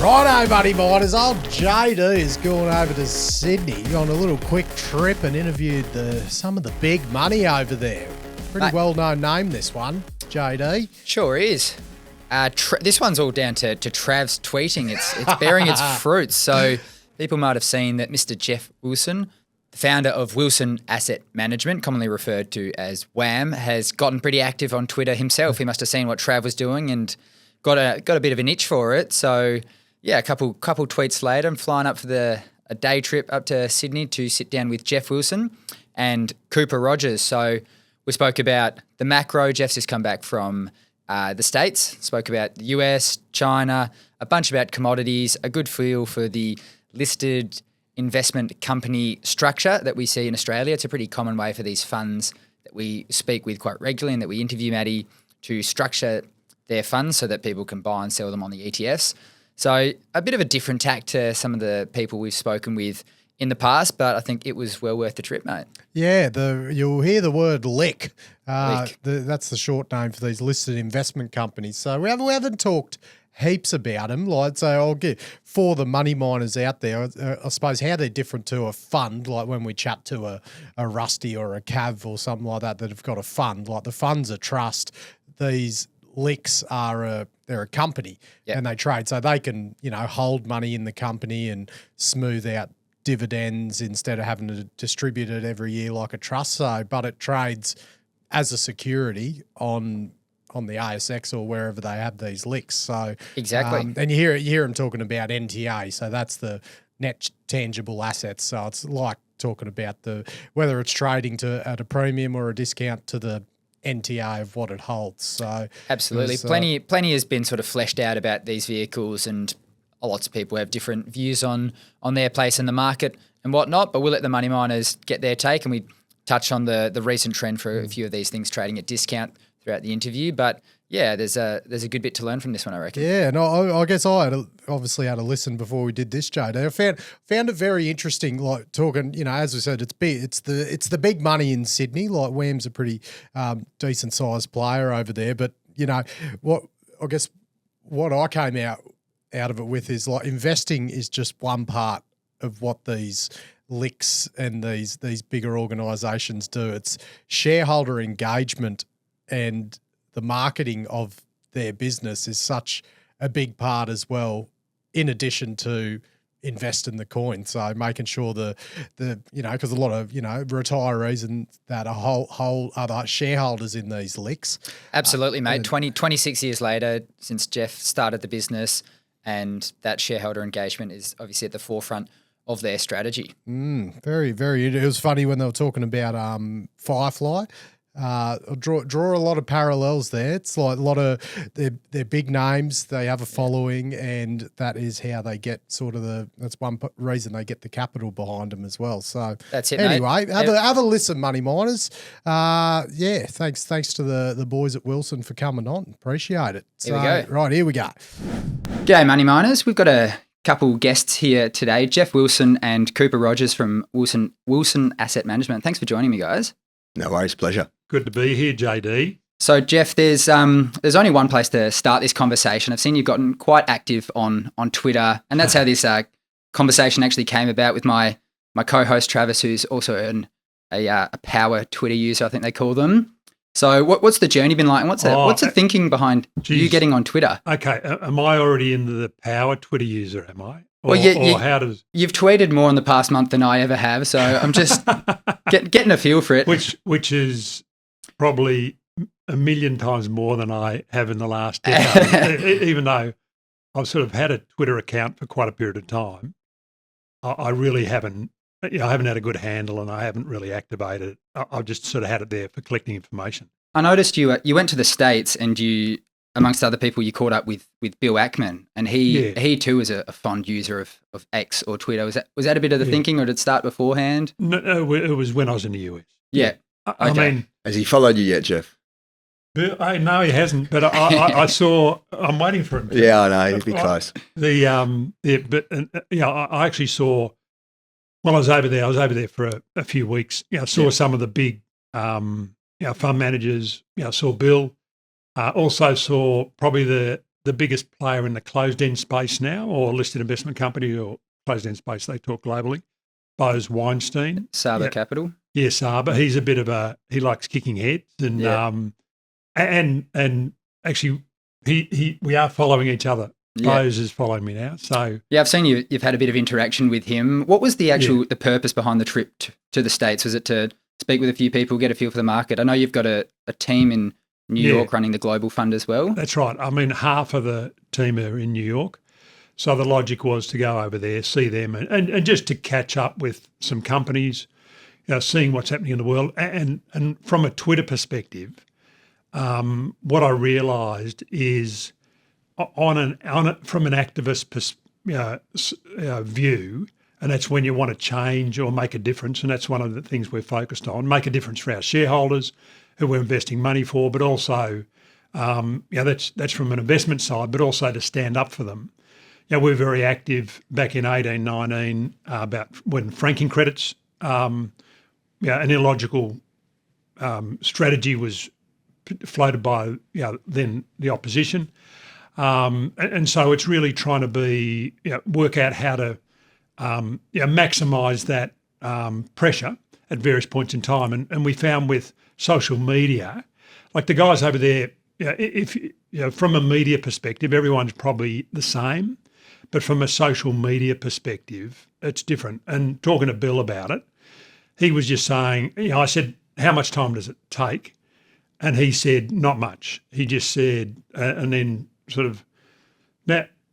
Righto, buddy miners. Old JD has gone over to Sydney on a little quick trip and interviewed some of the big money over there. Pretty well-known name, this one, JD. Sure is. This one's all down to Trav's tweeting. It's bearing its fruits. So people might have seen that Mr. Geoff Wilson, the founder of Wilson Asset Management, commonly referred to as WAM, has gotten pretty active on Twitter himself. He must have seen what Trav was doing and got a bit of an itch for it. So yeah, a couple tweets later, I'm flying up for a day trip up to Sydney to sit down with Geoff Wilson and Cooper Rogers. So we spoke about the macro. Geoff's just come back from the States, spoke about the US, China, a bunch about commodities, a good feel for the listed investment company structure that we see in Australia. It's a pretty common way for these funds that we speak with quite regularly and that we interview, Maddie, to structure their funds so that people can buy and sell them on the ETFs. So a bit of a different tack to some of the people we've spoken with in the past, but I think it was well worth the trip, mate. Yeah, you'll hear the word LIC. That's the short name for these listed investment companies. So we haven't talked heaps about them. Like, so I'll give for the money miners out there, I suppose how they're different to a fund. Like when we chat to a Rusty or a Cav or something like that have got a fund. Like the fund's a trust. These LICs they're a company and they trade, so they can hold money in the company and smooth out dividends instead of having to distribute it every year like a trust. So, but it trades as a security on the ASX or wherever they have these LICs. So exactly, and you hear them talking about NTA. So that's the net tangible assets. So it's like talking about whether it's trading at a premium or a discount to the NTA of what it holds. So absolutely, plenty has been sort of fleshed out about these vehicles, and lots of people have different views on their place in the market and whatnot. But we'll let the money miners get their take, and we touch on the recent trend for a few of these things trading at discount throughout the interview. But yeah, there's a good bit to learn from this one, I reckon. Yeah, and I guess I obviously had a listen before we did this, JD. I found it very interesting, like talking, as we said, it's the big money in Sydney. Like WAM's a pretty decent sized player over there, but what I came out of it with is like investing is just one part of what these LICs and these bigger organisations do. It's shareholder engagement, and the marketing of their business is such a big part as well, in addition to invest in the coin. So making sure because a lot of, retirees and that are whole other shareholders in these LICs. Absolutely, mate. 26 years later since Geoff started the business, and that shareholder engagement is obviously at the forefront of their strategy. Very, very. It was funny when they were talking about Firefly. Draw a lot of parallels there. It's like a lot of they're big names. They have a following, and that is how they get that's one reason they get the capital behind them as well. So that's it. Anyway, mate. have a listen, money miners. Thanks to the boys at Wilson for coming on. Appreciate it. Here we go. Right, here we go. G'day, money miners. We've got a couple guests here today, Geoff Wilson and Cooper Rogers from Wilson Asset Management. Thanks for joining me, guys. No worries, pleasure. Good to be here, JD. So, Geoff, there's only one place to start this conversation. I've seen you've gotten quite active on Twitter, and that's how this conversation actually came about with my co-host Travis, who's also a power Twitter user, I think they call them. So, what's the journey been like, and what's the thinking behind you getting on Twitter? Okay, am I already into the power Twitter user? Am I? You've tweeted more in the past month than I ever have, so I'm just getting a feel for it. Which is probably a million times more than I have in the last decade. Even though I've sort of had a Twitter account for quite a period of time, I really haven't. I haven't had a good handle, and I haven't really activated it. I've just sort of had it there for collecting information. I noticed you went to the States, and you, amongst other people, you caught up with Bill Ackman, and he too is a fond user of X or Twitter. Was that a bit of the thinking, or did it start beforehand? No, it was when I was in the US. Yeah. I mean, has he followed you yet, Geoff? No, he hasn't. But I saw. I'm waiting for him. Yeah, I know. He'd be close. I actually saw. While I was over there for a few weeks. I saw some of the big, fund managers. I saw Bill. Also saw probably the the biggest player in the closed-end space now, or listed investment company, or closed-end space, they talk globally. Bose Weinstein. Saba Capital. Yeah, Saba. He's a bit of he likes kicking heads, and and actually we are following each other. Yeah. Bose is following me now. So yeah, I've seen you've had a bit of interaction with him. What was the actual the purpose behind the trip to the States? Was it to speak with a few people, get a feel for the market? I know you've got a team in New York running the global fund as well. That's right. I mean, half of the team are in New York. So the logic was to go over there, see them, and just to catch up with some companies, seeing what's happening in the world. And from a Twitter perspective, what I realised is from an activist view, and that's when you want to change or make a difference, and that's one of the things we're focused on, make a difference for our shareholders who we're investing money for, but also, that's from an investment side, but also to stand up for them. We're very active back in 18, 19 about when franking credits, an illogical strategy was floated by then the opposition. And so it's really trying to work out how to maximise that pressure at various points in time. And we found with social media, like the guys over there, from a media perspective, everyone's probably the same. But from a social media perspective, it's different. And talking to Bill about it, he was just saying, I said, how much time does it take? And he said, not much. He just said, and then sort of,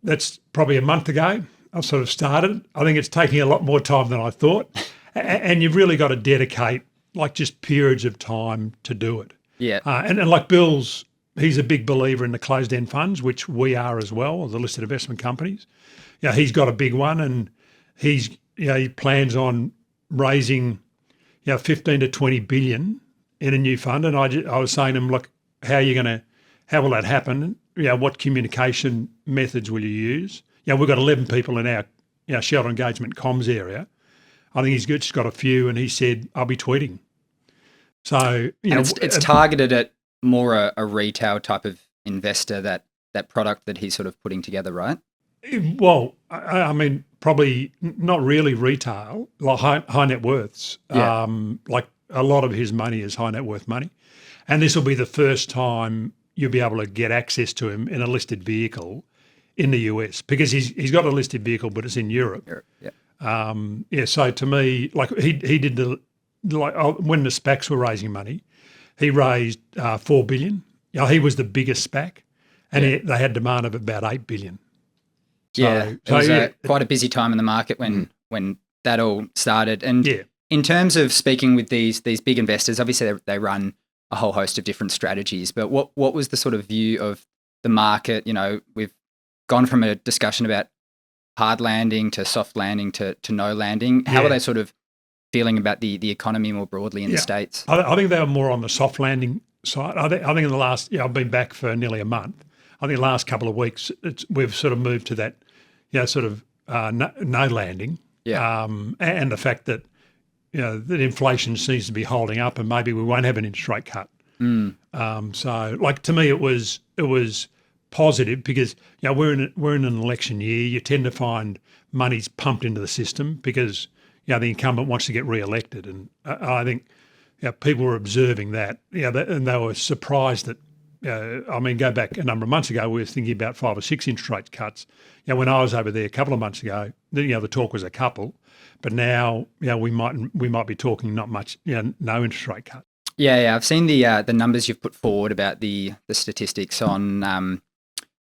that's probably a month ago, I've sort of started. I think it's taking a lot more time than I thought. And you've really got to dedicate like just periods of time to do it. Yeah. And like Bill's, he's a big believer in the closed-end funds, which we are as well, the listed investment companies. He's got a big one, and he plans on raising 15 to 20 billion in a new fund. And I was saying to him, look, how will that happen? What communication methods will you use? We've got 11 people in our shareholder engagement comms area. I think he's just got a few, and he said, I'll be tweeting. So it's targeted at more a retail type of investor, that product that he's sort of putting together, right? Well, I mean, probably not really retail, like high net worths. Yeah. Like a lot of his money is high net worth money. And this will be the first time you'll be able to get access to him in a listed vehicle in the US, because he's got a listed vehicle, but it's in Europe. Yeah. So to me, like he did when the SPACs were raising money, he raised $4 billion. He was the biggest SPAC, and they had demand of about $8 billion. It was quite a busy time in the market when that all started. And in terms of speaking with these big investors, obviously they run a whole host of different strategies. But what was the sort of view of the market? We've gone from a discussion about hard landing to soft landing to no landing. How are they sort of feeling about the economy more broadly in the States? I think they were more on the soft landing side. I think in the last, I've been back for nearly a month. I think the last couple of weeks, we've sort of moved to that, sort of no landing. Yeah. And the fact that, that inflation seems to be holding up, and maybe we won't have an interest rate cut. So, like, to me, it was positive because we're in an election year. You tend to find money's pumped into the system because the incumbent wants to get re-elected, and I think people were observing that. And they were surprised that. Go back a number of months ago, we were thinking about 5 or 6 interest rate cuts. When I was over there a couple of months ago, the talk was a couple, but now we might be talking not much, no interest rate cut. Yeah. I've seen the numbers you've put forward about the statistics on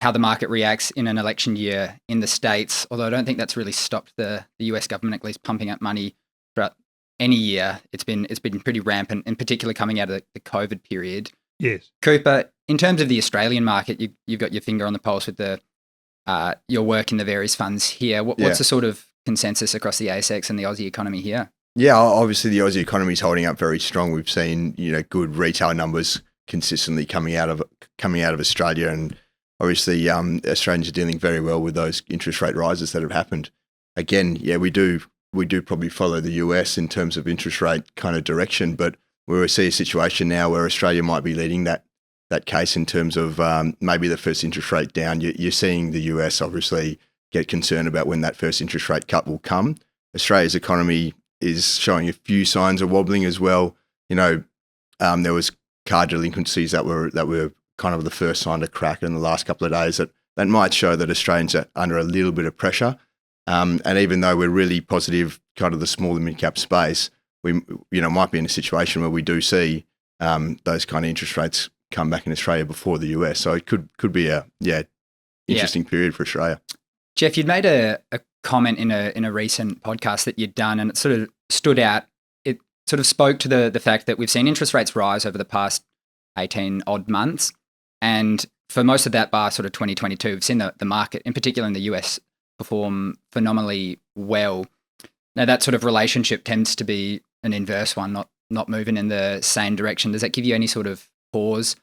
how the market reacts in an election year in the States. Although I don't think that's really stopped the US government at least pumping up money throughout any year. It's been pretty rampant, in particular coming out of the COVID period. Yes, Cooper. In terms of the Australian market, you've got your finger on the pulse with your work in the various funds here. What's the sort of consensus across the ASX and the Aussie economy here? Yeah, obviously the Aussie economy is holding up very strong. We've seen good retail numbers consistently coming out of Australia, and obviously Australians are dealing very well with those interest rate rises that have happened. Again, we do probably follow the US in terms of interest rate kind of direction, but we see a situation now where Australia might be leading that that case in terms of maybe the first interest rate down. You're seeing the US obviously get concerned about when that first interest rate cut will come. Australia's economy is showing a few signs of wobbling as well. There was card delinquencies that were kind of the first sign to crack in the last couple of days that might show that Australians are under a little bit of pressure. And even though we're really positive, kind of the small and mid cap space, we might be in a situation where we do see those kind of interest rates come back in Australia before the US. So it could be a interesting period for Australia. Geoff, you'd made a comment in a recent podcast that you'd done, and it sort of stood out. It sort of spoke to the fact that we've seen interest rates rise over the past 18 odd months, and for most of that bar sort of 2022, we've seen the market, in particular in the US, perform phenomenally well. Now that sort of relationship tends to be an inverse one, not moving in the same direction. Does that give you any sort of pause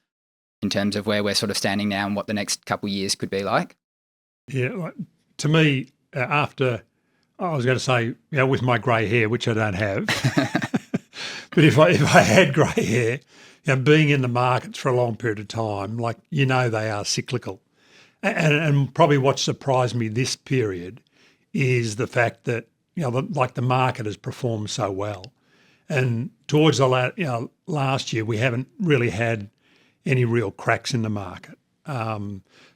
in terms of where we're sort of standing now and what the next couple of years could be like? Yeah, to me, after, I was going to say, with my grey hair, which I don't have, but if I had grey hair, being in the markets for a long period of time, they are cyclical. And probably what surprised me this period is the fact that, the market has performed so well. And towards the last year, we haven't really had any real cracks in the market.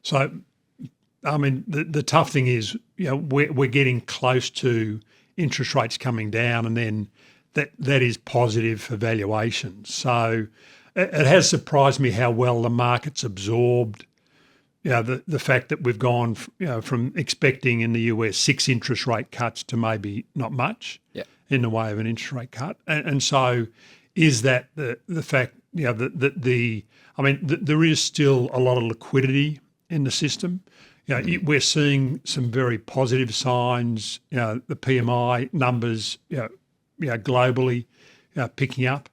So, I mean, the tough thing is, we're getting close to interest rates coming down, and then that is positive for valuations. So it has surprised me how well the market's absorbed, the fact that we've gone, from expecting in the US 6 interest rate cuts to maybe not much in the way of an interest rate cut. And so is that the fact, there is still a lot of liquidity in the system. We're seeing some very positive signs, the PMI numbers, globally picking up.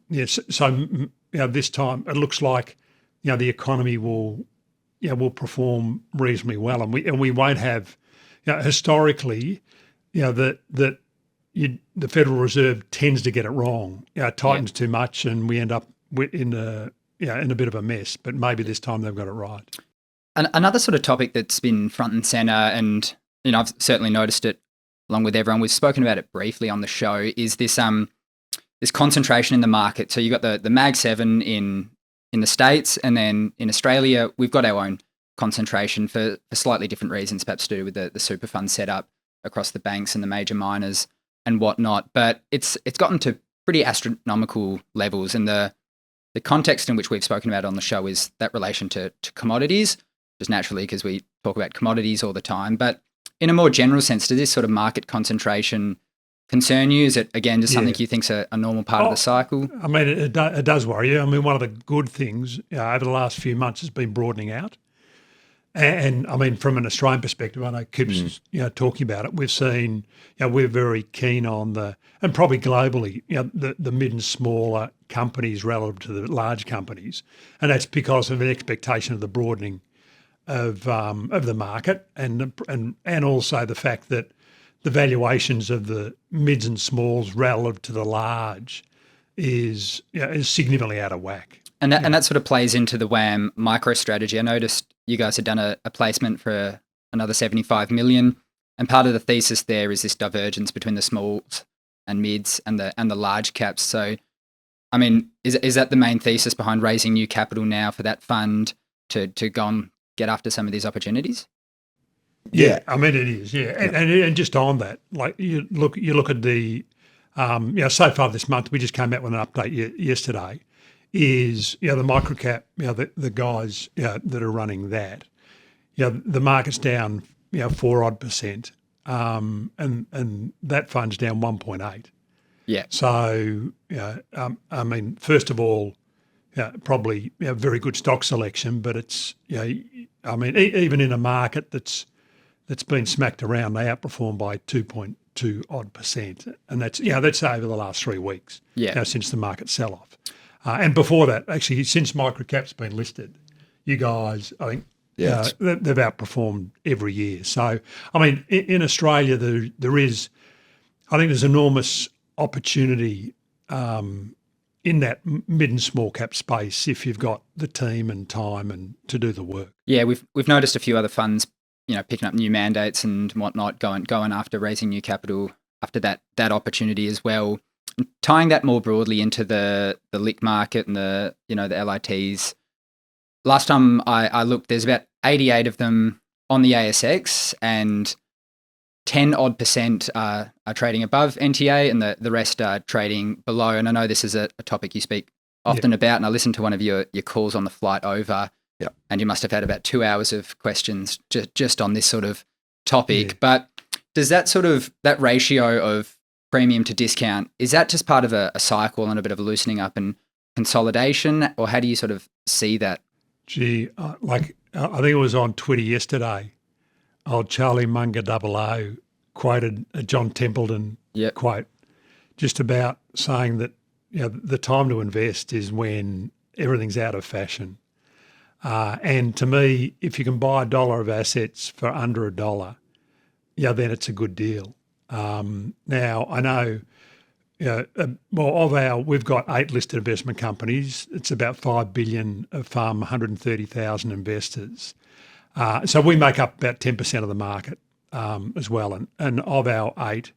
This time it looks like, the economy will perform reasonably well, and we won't have, historically, the Federal Reserve tends to get it wrong. It tightens too much, and we end up in a bit of a mess. But maybe this time they've got it right. Another sort of topic that's been front and centre, and I've certainly noticed it along with everyone. We've spoken about it briefly on the show. Is this this concentration in the market? So you got the Mag 7 in the States, and then in Australia we've got our own concentration for slightly different reasons, perhaps to do with the super fund setup across the banks and the major miners and whatnot. But it's gotten to pretty astronomical levels, and the context in which we've spoken about on the show is that relation to commodities, just naturally because we talk about commodities all the time. But in a more general sense, does this sort of market concentration concern you? Is it, again, just something you think's a normal part of the cycle? I mean, it does worry you. I mean, one of the good things over the last few months has been broadening out. And I mean, from an Australian perspective, I know Coop's talking about it. We've seen, we're very keen on and probably globally, the mid and smaller companies relative to the large companies, and that's because of an expectation of the broadening of the market, and also the fact that the valuations of the mids and smalls relative to the large is significantly out of whack. And that sort of plays into the WAM micro strategy. I noticed you guys had done a placement for another 75 million, and part of the thesis there is this divergence between the smalls and mids and the large caps. So, I mean, is that the main thesis behind raising new capital now for that fund to go and get after some of these opportunities? Yeah, I mean it is. Yeah, and just on that, like you look at the, so far this month we just came out with an update yesterday. Is the microcap, the guys that are running that, the market's down 4% and that fund's down 1.8. Yeah. So I mean, first of all, probably very good stock selection, but it's I mean, even in a market that's been smacked around, they outperformed by 2.2 odd %, and that's over the last 3 weeks. Yeah. Since the market sell off. And before that, actually, since microcap's been listed, you guys, I think, they've outperformed every year. So, I mean, in Australia, there is, I think there's enormous opportunity in that mid and small cap space if you've got the team and time and to do the work. Yeah, we've noticed a few other funds, picking up new mandates and whatnot, going after raising new capital after that opportunity as well. And tying that more broadly into the LIC market and the LITs. Last time I looked, there's about 88 of them on the ASX, and 10% are trading above NTA, and the rest are trading below. And I know this is a topic you speak often about, and I listened to one of your calls on the flight over, and you must have had about 2 hours of questions just on this sort of topic. But does that ratio of premium to discount, is that just part of a cycle and a bit of a loosening up and consolidation, or how do you sort of see that? Gee, I think it was on Twitter yesterday. Old Charlie Munger 00 quoted a John Templeton quote, just about saying that the time to invest is when everything's out of fashion. And to me, if you can buy $1 of assets for under $1, then it's a good deal. Now I know, we've got 8 listed investment companies. It's about 5 billion of FUM, 130,000 investors. So we make up about 10% of the market as well. And of our 8,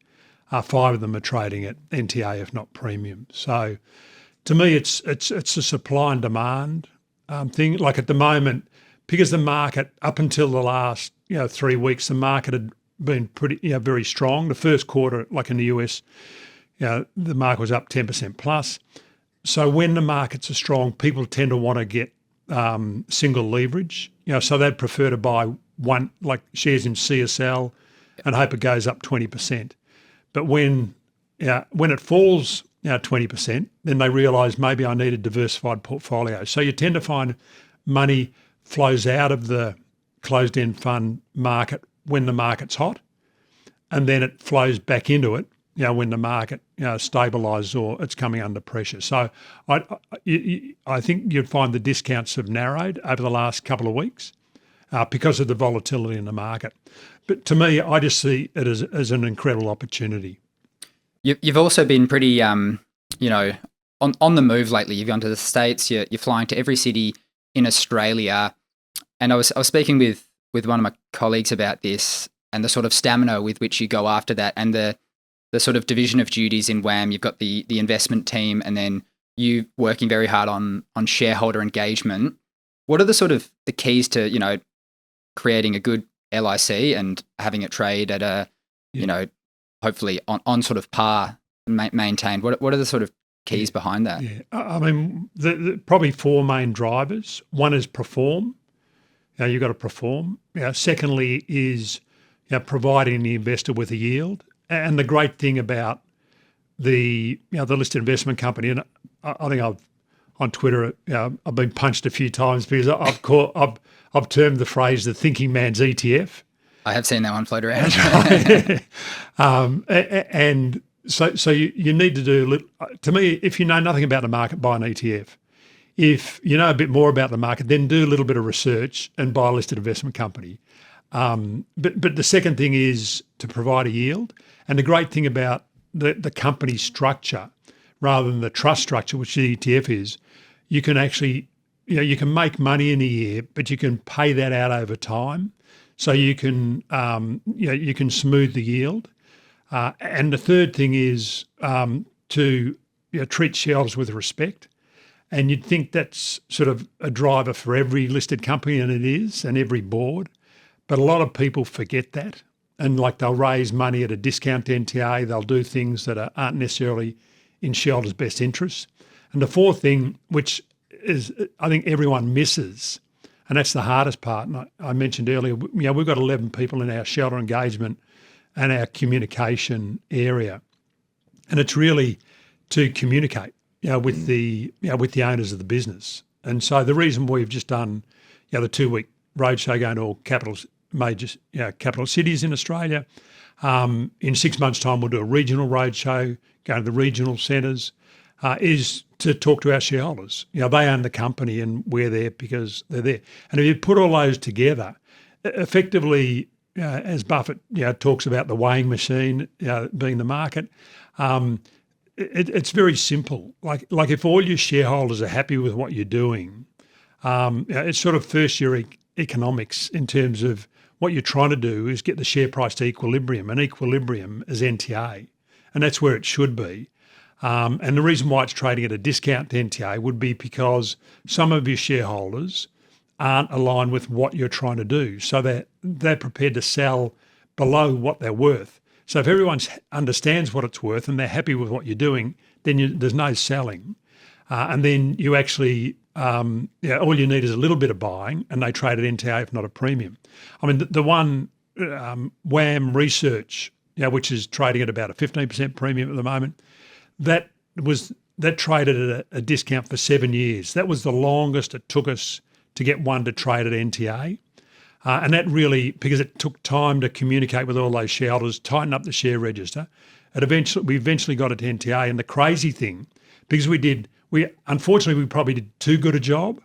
5 of them are trading at NTA, if not premium. So to me, it's a supply and demand thing. Like at the moment, because the market, up until the last 3 weeks, the market had been pretty very strong. The first quarter, like in the US, the market was up 10% plus. So when the markets are strong, people tend to want to get single leverage. So they'd prefer to buy one, like shares in CSL, and hope it goes up 20%. But when it falls 20%, then they realise maybe I need a diversified portfolio. So you tend to find money flows out of the closed-end fund market when the market's hot, and then it flows back into it when the market stabilises or it's coming under pressure. So I think you'd find the discounts have narrowed over the last couple of weeks because of the volatility in the market. But to me, I just see it as an incredible opportunity. You've also been pretty, on the move lately. You've gone to the States. You're flying to every city in Australia. And I was speaking with one of my colleagues about this and the sort of stamina with which you go after that, and the sort of division of duties in WAM. You've got the investment team, and then you working very hard on shareholder engagement. What are the sort of the keys to creating a good LIC and having it trade at a hopefully on sort of par maintained? What are the sort of keys behind that? Yeah, I mean, the probably 4 main drivers. One is perform. You've got to perform. Secondly is providing the investor with a yield. And the great thing about the listed investment company, and I think on Twitter I've been punched a few times because I've termed the phrase the thinking man's ETF. I have seen that one float around. And so you need to do, to me, if you know nothing about the market, buy an ETF. If you know a bit more about the market, then do a little bit of research and buy a listed investment company. But the second thing is to provide a yield. And the great thing about the company structure, rather than the trust structure, which the ETF is, you can actually, you can make money in a year, but you can pay that out over time. So you can, you can smooth the yield. And the third thing is to treat shareholders with respect. And you'd think that's sort of a driver for every listed company, and it is, and every board. But a lot of people forget that. And they'll raise money at a discount to NTA. They'll do things that aren't necessarily in shareholders' best interests. And the fourth thing, which is I think everyone misses, and that's the hardest part. And I mentioned earlier, we've got 11 people in our shareholder engagement and our communication area. And it's really to communicate, with the owners of the business. And so the reason we've just done, the 2-week roadshow going to all major capital cities in Australia. In 6 months' time, we'll do a regional roadshow, go to the regional centres, is to talk to our shareholders. They own the company and we're there because they're there. And if you put all those together, effectively, as Buffett talks about the weighing machine being the market, it's very simple. Like if all your shareholders are happy with what you're doing, it's sort of first year economics in terms of what you're trying to do is get the share price to equilibrium, and equilibrium is NTA, and that's where it should be. And the reason why it's trading at a discount to NTA would be because some of your shareholders aren't aligned with what you're trying to do, so they're prepared to sell below what they're worth. So if everyone understands what it's worth and they're happy with what you're doing, then there's no selling. And then you actually, all you need is a little bit of buying, and they trade at NTA, if not a premium. I mean, the one WAM research, which is trading at about a 15% premium at the moment, that traded at a discount for 7 years. That was the longest it took us to get one to trade at NTA. And that really, because it took time to communicate with all those shareholders, tighten up the share register, we eventually got it to NTA. And the crazy thing, because unfortunately we probably did too good a job,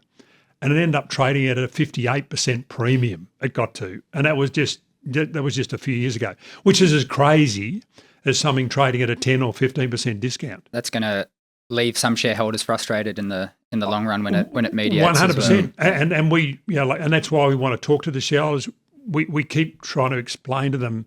and it ended up trading at a 58% premium. It got to, and that was just a few years ago, which is as crazy as something trading at a 10 or 15% discount. That's going to leave some shareholders frustrated in the long run when it mediates. 100%, and we and that's why we want to talk to the shareholders. We keep trying to explain to them,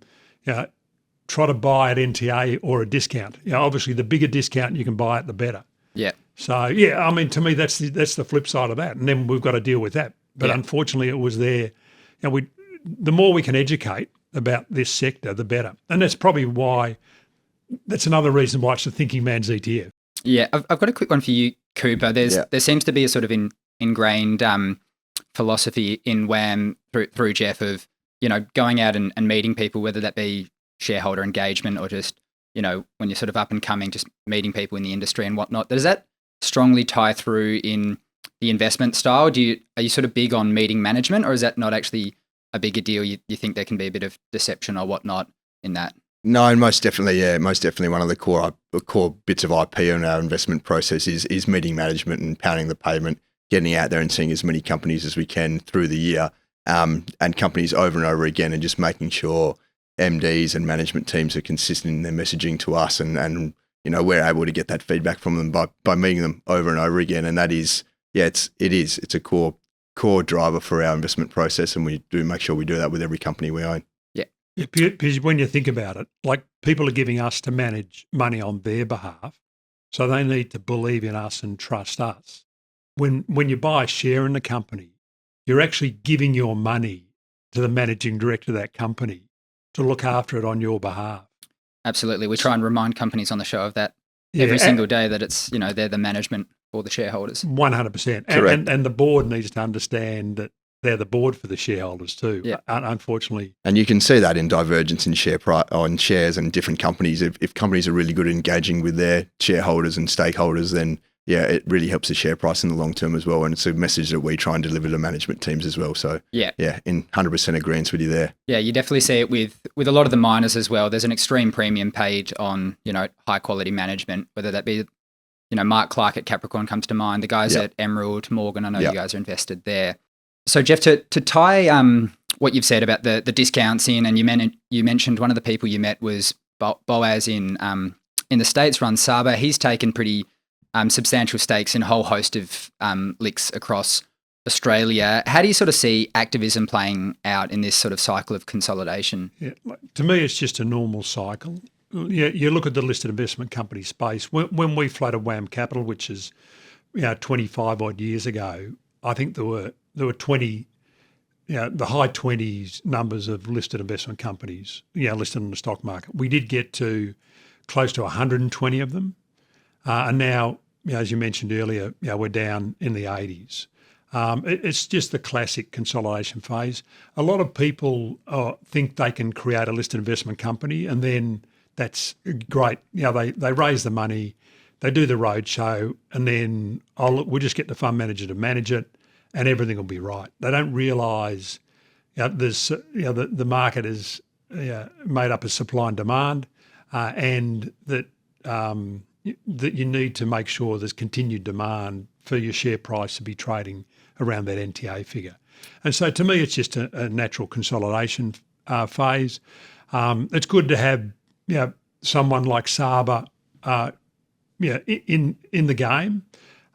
try to buy at NTA or a discount. Obviously the bigger discount you can buy it, the better. Yeah. So I mean, to me that's the flip side of that, and then we've got to deal with that. But unfortunately, it was there. The more we can educate about this sector, the better, and that's probably why. That's another reason why it's the thinking man's ETF. Yeah, I've got a quick one for you, Cooper. There seems to be a sort of ingrained philosophy in WAM through Geoff of, going out and meeting people, whether that be shareholder engagement or just, when you're sort of up and coming, just meeting people in the industry and whatnot. Does that strongly tie through in the investment style? Are you sort of big on meeting management, or is that not actually a bigger deal? You think there can be a bit of deception or whatnot in that? No, most definitely, yeah. Most definitely one of the core bits of IP in our investment process is meeting management and pounding the pavement, getting out there and seeing as many companies as we can through the year, and companies over and over again, and just making sure MDs and management teams are consistent in their messaging to us, and we're able to get that feedback from them by meeting them over and over again. And that is, it's a core driver for our investment process, and we do make sure we do that with every company we own. Yeah, because when you think about it, like people are giving us to manage money on their behalf, so they need to believe in us and trust us. When you buy a share in the company, you're actually giving your money to the managing director of that company to look after it on your behalf. Absolutely. We try and remind companies on the show of that every single day, that it's, they're the management for the shareholders. 100%. And the board needs to understand that they're the board for the shareholders too, unfortunately. And you can see that in divergence in share price on shares and different companies. If companies are really good at engaging with their shareholders and stakeholders, then it really helps the share price in the long term as well. And it's a message that we try and deliver to management teams as well. So in 100% agreement with you there. Yeah, you definitely see it with a lot of the miners as well. There's an extreme premium paid on, high quality management, whether that be, Mark Clark at Capricorn comes to mind, the guys at Emerald, Morgan, I know you guys are invested there. So Geoff, to tie what you've said about the discounts in, and you mentioned one of the people you met was Boaz in the States, runs Saba. He's taken pretty substantial stakes in a whole host of LICs across Australia. How do you sort of see Activism playing out in this sort of cycle of consolidation? Yeah, to me, it's just a normal cycle. You look at the listed investment company space. When we floated WAM Capital, which is 25 odd years ago, I think there were 20, the high 20s numbers of listed investment companies, listed in the stock market. We did get to close to 120 of them. And now, as you mentioned earlier, we're down in the 80s. It's just the classic consolidation phase. A lot of people think they can create a listed investment company, and then that's great. They raise the money, they do the roadshow, and then we'll just get the fund manager to manage it, and everything will be right. They don't realise the market is made up of supply and demand, and that you need to make sure there's continued demand for your share price to be trading around that NTA figure. And so to me, it's just a natural consolidation phase. It's good to have someone like Saba in the game,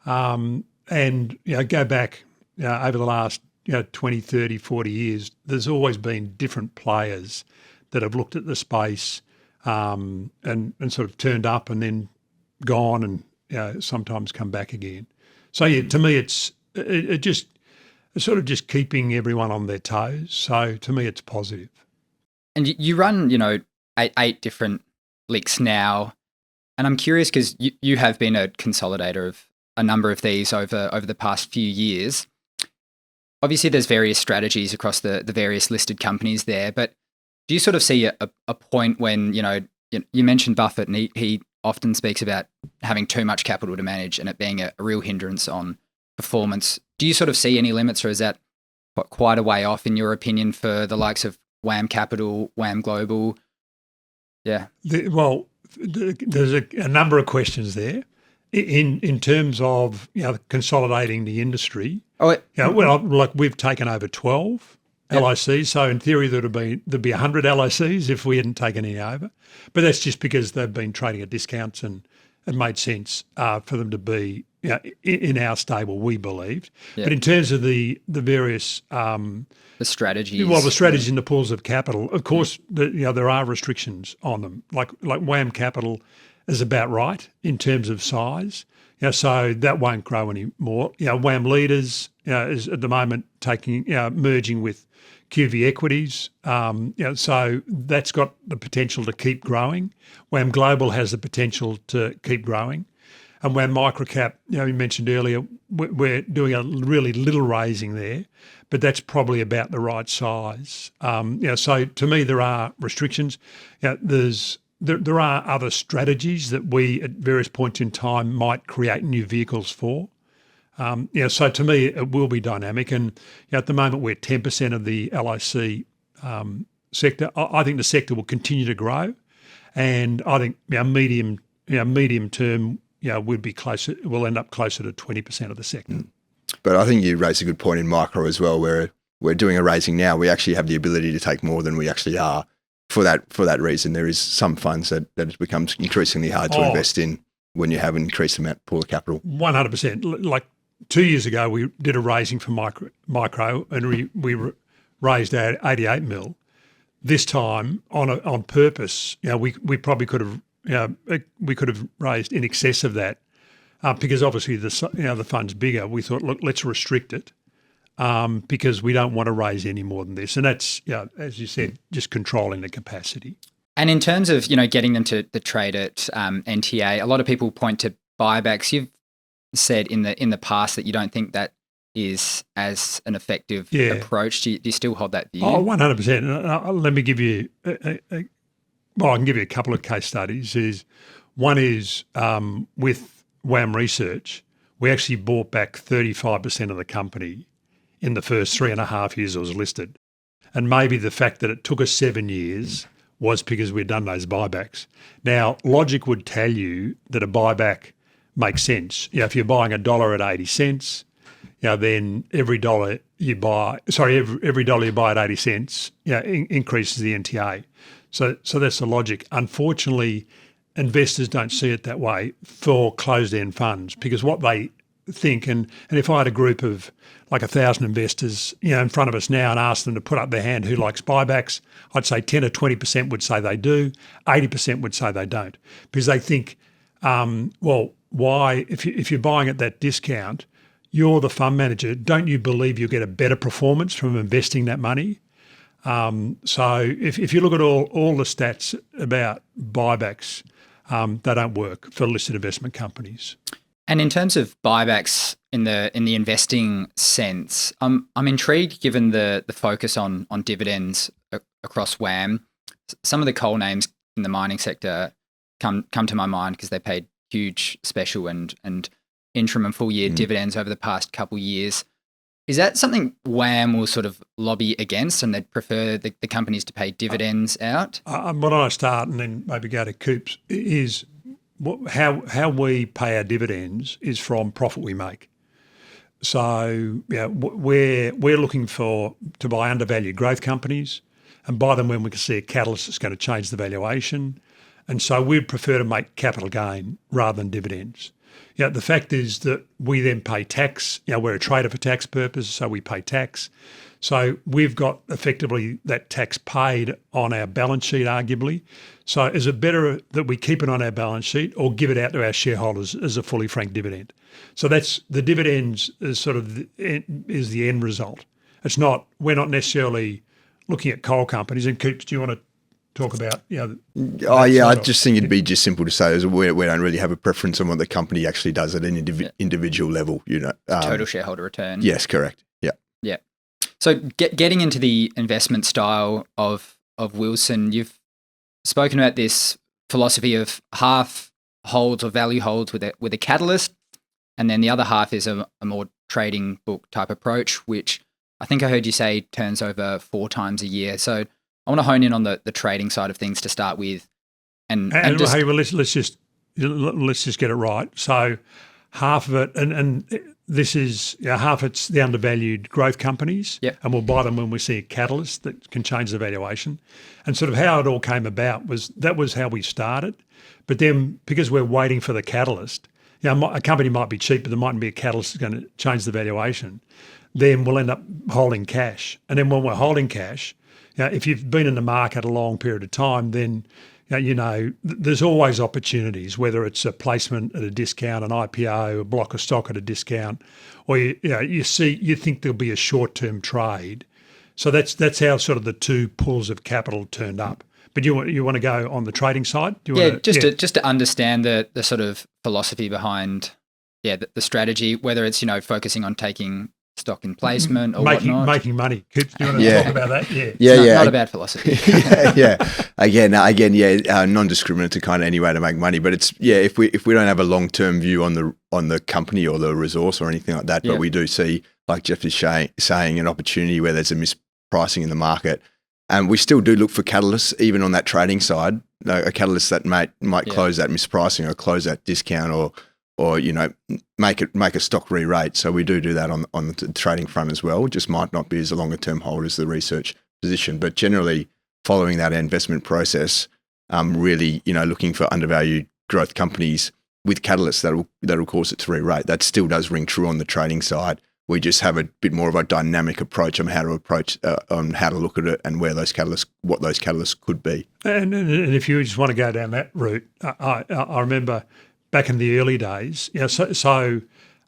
and go back over the last 20, 30, 40 years. There's always been different players that have looked at the space and sort of turned up and then gone and sometimes come back again. So to me, it's sort of just keeping everyone on their toes. So to me, it's positive. And you run, eight different LICs now, and I'm curious because you have been a consolidator of a number of these over the past few years. Obviously, there's various strategies across the various listed companies there, but do you sort of see a point when, you mentioned Buffett, and he often speaks about having too much capital to manage and it being a real hindrance on performance. Do you sort of see any limits, or is that quite a way off, in your opinion, for the likes of WAM Capital, WAM Global? Yeah. There's a number of questions there. In terms of consolidating the industry, like we've taken over 12 LICs, so in theory there'd be 100 LICs if we hadn't taken any over, but that's just because they've been trading at discounts and it made sense for them to be in our stable, we believed. Yeah. But in terms of the various the strategies, the strategies in the pools of capital, of course, there are restrictions on them. Like WAM Capital is about right in terms of size. So that won't grow anymore. WAM Leaders is at the moment merging with QV Equities. So that's got the potential to keep growing. WAM Global has the potential to keep growing. And WAM Microcap, you mentioned earlier, we're doing a really little raising there, but that's probably about the right size. So to me, there are restrictions. There are other strategies that we, at various points in time, might create new vehicles for. So to me, it will be dynamic. And at the moment, we're 10% of the LIC sector. I think the sector will continue to grow, and I think medium term, we'll end up closer to 20% of the sector. But I think you raised a good point in micro as well, where we're doing a raising now. We actually have the ability to take more than we actually are. For that reason, there is some funds that it becomes increasingly hard to invest in when you have an increased amount pool of capital. 100%. Like 2 years ago, we did a raising for micro, and we raised 88 mil. This time, on purpose, we probably could have raised in excess of that, because obviously the fund's bigger. We thought, look, let's restrict it. Because we don't want to raise any more than this. And that's, as you said, just controlling the capacity. And in terms of, getting them to trade at NTA, a lot of people point to buybacks. You've said in the past that you don't think that is as an effective approach. Do you still hold that view? Oh, 100%. Let me give you, I can give you a couple of case studies. One is with WAM Research, we actually bought back 35% of the company in the first 3.5 years it was listed. And maybe the fact that it took us 7 years was because we'd done those buybacks. Now, logic would tell you that a buyback makes sense. If you're buying $1 at 80 cents, then every dollar you buy at 80 cents, increases the NTA. So that's the logic. Unfortunately, investors don't see it that way for closed-end funds, because what they think, and if I had a group of like 1,000 investors, in front of us now, and asked them to put up their hand who likes buybacks, I'd say 10 or 20% would say they do, 80% would say they don't, because they think, why, if you're buying at that discount, you're the fund manager, don't you believe you'll get a better performance from investing that money? So if you look at all the stats about buybacks, they don't work for listed investment companies. And in terms of buybacks in the investing sense, I'm intrigued, given the focus on dividends across WAM. Some of the coal names in the mining sector come to my mind because they paid huge special and interim and full year dividends over the past couple of years. Is that something WAM will sort of lobby against, and they'd prefer the companies to pay dividends out? What I start and then maybe go to Coops is how we pay our dividends is from profit we make. So we're looking to buy undervalued growth companies and buy them when we can see a catalyst that's going to change the valuation. And so we'd prefer to make capital gain rather than dividends. The fact is that we then pay tax. We're a trader for tax purposes, so we pay tax. So we've got effectively that tax paid on our balance sheet, arguably. So is it better that we keep it on our balance sheet or give it out to our shareholders as a fully franked dividend? So that's the dividends is sort of is the end result. It's not, we're not necessarily looking at coal companies. And Coops, do you want to talk about, I just think it'd be just simple to say is we don't really have a preference on what the company actually does at an individual level, total shareholder return. Yes, correct. Yeah. Yeah. So getting into the investment style of Wilson, you've spoken about this philosophy of half holds or value holds with a catalyst, and then the other half is a more trading book type approach, which I think I heard you say turns over 4 times a year. So I want to hone in on the trading side of things to start with, and just, hey, well, let's just get it right. So half of it, and this is half it's the undervalued growth companies, and we'll buy them when we see a catalyst that can change the valuation. And sort of how it all came about was how we started. But then because we're waiting for the catalyst, a company might be cheap, but there mightn't be a catalyst that's going to change the valuation. Then we'll end up holding cash. And then when we're holding cash, if you've been in the market a long period of time, then there's always opportunities, whether it's a placement at a discount, an IPO, a block of stock at a discount, or you think there'll be a short-term trade. So that's how sort of the two pools of capital turned up. But you want to go on the trading side? Just to understand the sort of philosophy behind the strategy, whether it's focusing on taking stock in placement or whatnot. Making money. Do you want to talk about that? Not a bad philosophy. Again, non-discriminate to kind of any way to make money. But it's if we don't have a long-term view on the company or the resource or anything like that, but we do see, like Geoff is saying, an opportunity where there's a mispricing in the market, and we still do look for catalysts even on that trading side. A catalyst that might close that mispricing or close that discount or make a stock re-rate. So we do that on the trading front as well. It just might not be as a longer term hold as the research position, but generally following that investment process, really looking for undervalued growth companies with catalysts that'll cause it to re-rate. That still does ring true on the trading side. We just have a bit more of a dynamic approach on how to look at it and what those catalysts could be. And if you just want to go down that route, I remember back in the early days,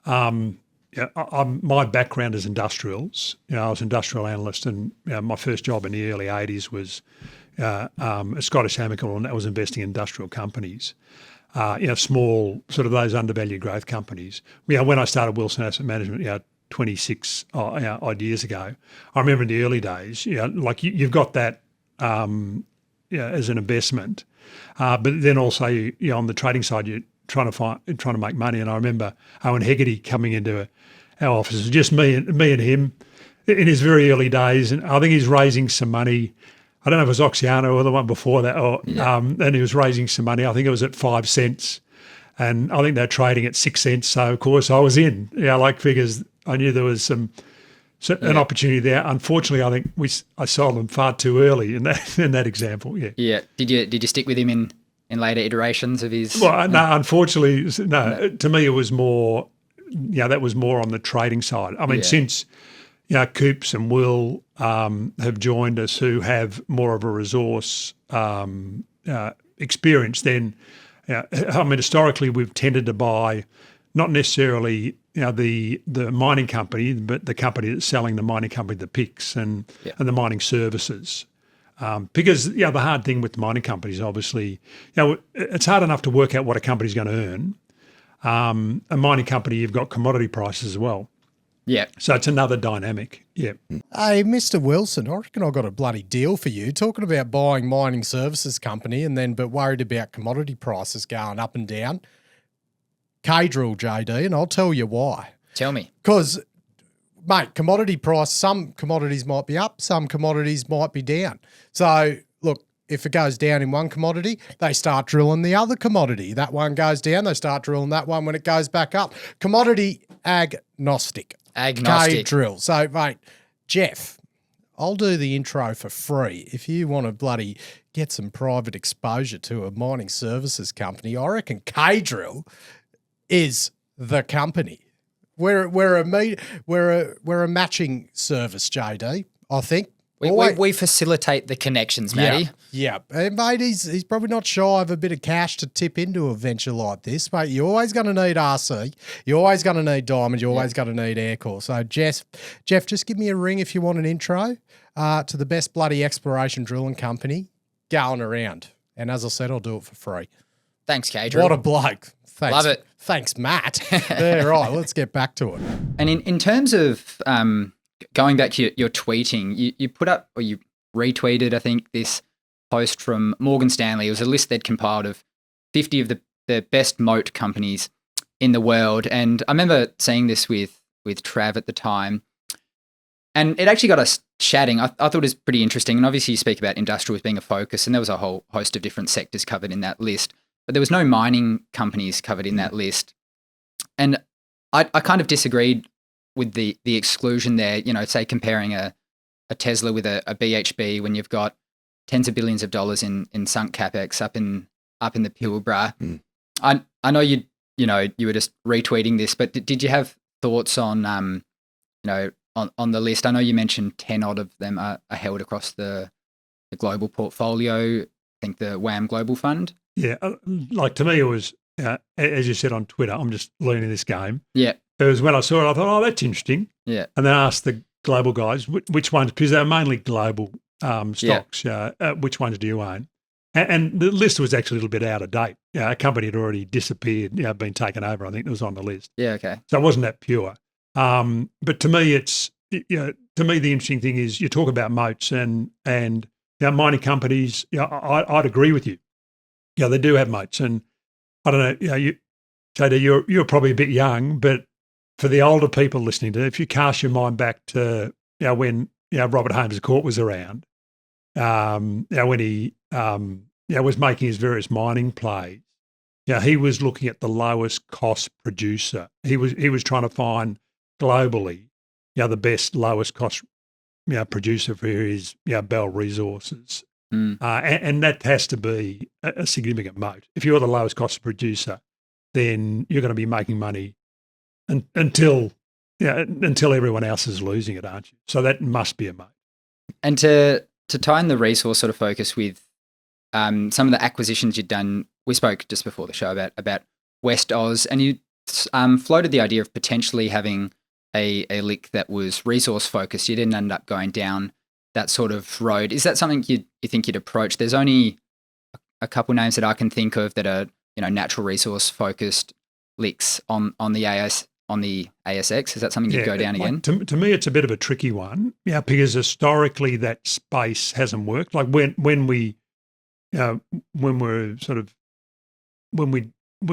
my background is industrials. I was an industrial analyst, and my first job in the early 80s was Scottish Chemical, and that was investing in industrial companies, small, sort of those undervalued growth companies. When I started Wilson Asset Management, 26 odd years ago, I remember in the early days, like you've got that as an investment, but then also on the trading side, you're trying to make money. And I remember Owen Hegarty coming into our office. It was just me and him in his very early days, and I think he's raising some money. I don't know if it was Oxiana or the one before that, and he was raising some money. I think it was at 5 cents, and I think they're trading at 6 cents. So of course I was in. Figures. I knew there was an opportunity there. Unfortunately, I think I sold them far too early in that example. Yeah. Yeah. Did you stick with him in later iterations of his? Well, no. Unfortunately, no. To me, it was more. That was more on the trading side. I mean, since Coops and Will have joined us, who have more of a resource experience, then historically we've tended to buy not necessarily the mining company, but the company that's selling the mining company the picks and the mining services. Because the hard thing with the mining companies, obviously, it's hard enough to work out what a company's going to earn. A mining company, you've got commodity prices as well. Yeah. So it's another dynamic. Yeah. Hey, Mr. Wilson, I reckon I've got a bloody deal for you. Talking about buying mining services company but worried about commodity prices going up and down. K-Drill, JD, and I'll tell you why. Tell me. Because, mate, commodity price, some commodities might be up, some commodities might be down. So, look, if it goes down in one commodity, they start drilling the other commodity. That one goes down, they start drilling that one when it goes back up. Commodity agnostic. Agnostic. K-Drill. So, mate, Geoff, I'll do the intro for free. If you want to bloody get some private exposure to a mining services company, I reckon K-Drill is the company. We're a matching service, JD, I think. We facilitate the connections, Matty. Yeah. And mate, he's probably not shy of a bit of cash to tip into a venture like this, mate. You're always going to need RC. You're always going to need diamond. You're always going to need aircore. So, Geoff, just give me a ring if you want an intro to the best bloody exploration drilling company going around. And as I said, I'll do it for free. Thanks, K-Drill. What a bloke. Thanks. Love it. Thanks, Matt. Yeah, right. Let's get back to it. And in terms of going back to your tweeting, you put up, or you retweeted, I think, this post from Morgan Stanley. It was a list they'd compiled of 50 of the best moat companies in the world. And I remember seeing this with Trav at the time. And it actually got us chatting. I thought it was pretty interesting. And obviously you speak about industrial as being a focus, and there was a whole host of different sectors covered in that list. But there was no mining companies covered in that list. And I kind of disagreed with the exclusion there, you know, say comparing a Tesla with a BHP when you've got tens of billions of dollars in sunk capex up in the Pilbara. I know you were just retweeting this, but did you have thoughts on on the list? I know you mentioned 10 odd of them are held across the global portfolio. I think the WAM Global Fund. Yeah, like to me it was as you said on Twitter, I'm just learning this game. Yeah. It was when I saw it, I thought, oh, that's interesting. Yeah. And then I asked the global guys, which ones, because they're mainly global stocks, which ones do you own? And the list was actually a little bit out of date. A company had already disappeared, been taken over, I think it was on the list. Yeah, okay. So it wasn't that pure. But to me, the interesting thing is you talk about moats and mining companies, I'd agree with you. Yeah, they do have moats. And I don't know, JD, you're probably a bit young, but for the older people listening to it, if you cast your mind back to when Robert Holmes Court was around, when he was making his various mining plays, he was looking at the lowest cost producer. He was trying to find globally the best lowest cost producer for his Bell Resources, and that has to be a significant moat. If you're the lowest cost producer, then you're going to be making money until everyone else is losing it, aren't you? So that must be a moat. And to tie in the resource sort of focus with some of the acquisitions you'd done, we spoke just before the show about West Oz, and you floated the idea of potentially having a LIC that was resource focused. You didn't end up going down that sort of road. Is that something you think you'd approach? There's only a couple names that I can think of that are natural resource focused LICs on the ASX. Is that something you'd go down again? To me, it's a bit of a tricky one, because historically that space hasn't worked. Like when we were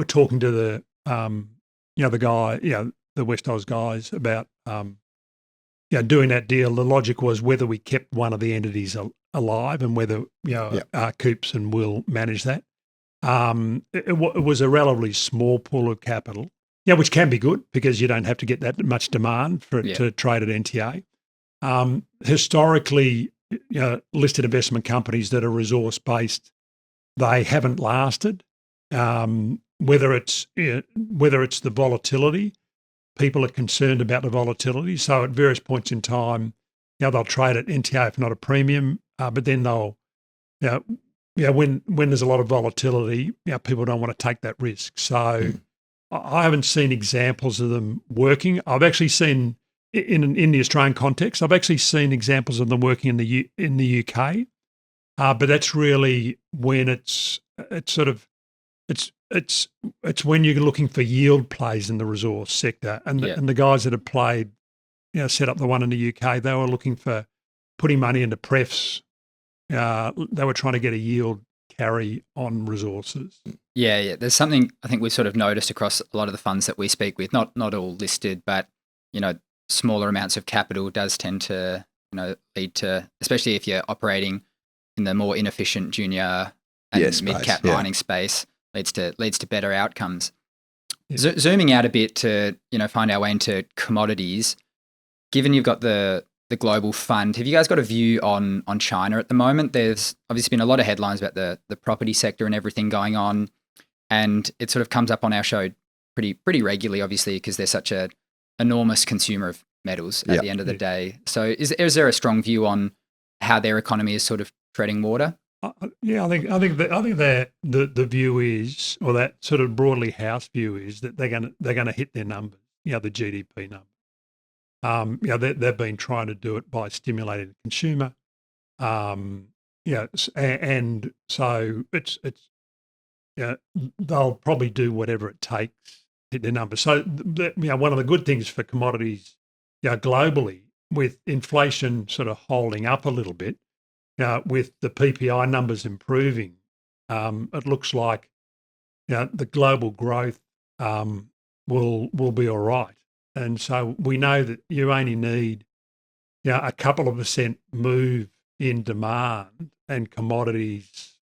talking to the the West Oz guys about doing that deal, the logic was whether we kept one of the entities alive and whether Coops and Will manage that. It was a relatively small pool of capital, which can be good because you don't have to get that much demand for it to trade at NTA. Historically, listed investment companies that are resource based, they haven't lasted. Whether it's the volatility, people are concerned about the volatility. So at various points in time, they'll trade at NTA if not a premium, but then they'll when there's a lot of volatility, people don't want to take that risk. So I haven't seen examples of them working. I've actually seen in the Australian context, I've actually seen examples of them working in the UK, but that's really when it's when you're looking for yield plays in the resource sector, and the guys that have played, set up the one in the UK, they were looking for putting money into prefs. They were trying to get a yield carry on resources. Yeah. There's something I think we've sort of noticed across a lot of the funds that we speak with, not all listed, but smaller amounts of capital does tend to lead to, especially if you're operating in the more inefficient junior and mid-cap mining space, leads to better outcomes. Yeah. Zooming out a bit to find our way into commodities. Given you've got the the global fund. Have you guys got a view on China at the moment? There's obviously been a lot of headlines about the property sector and everything going on, and it sort of comes up on our show pretty regularly, obviously, because they're such a enormous consumer of metals at the end of the day. So is there a strong view on how their economy is sort of treading water? Yeah, I think that the view is, or that sort of broadly house view is, that they're gonna hit their numbers, the GDP number. They've been trying to do it by stimulating the consumer. And so it's they'll probably do whatever it takes to hit their numbers. So one of the good things for commodities, globally, with inflation sort of holding up a little bit, with the PPI numbers improving, it looks like the global growth will be all right. And so we know that you only need a couple of % move in demand, and commodities,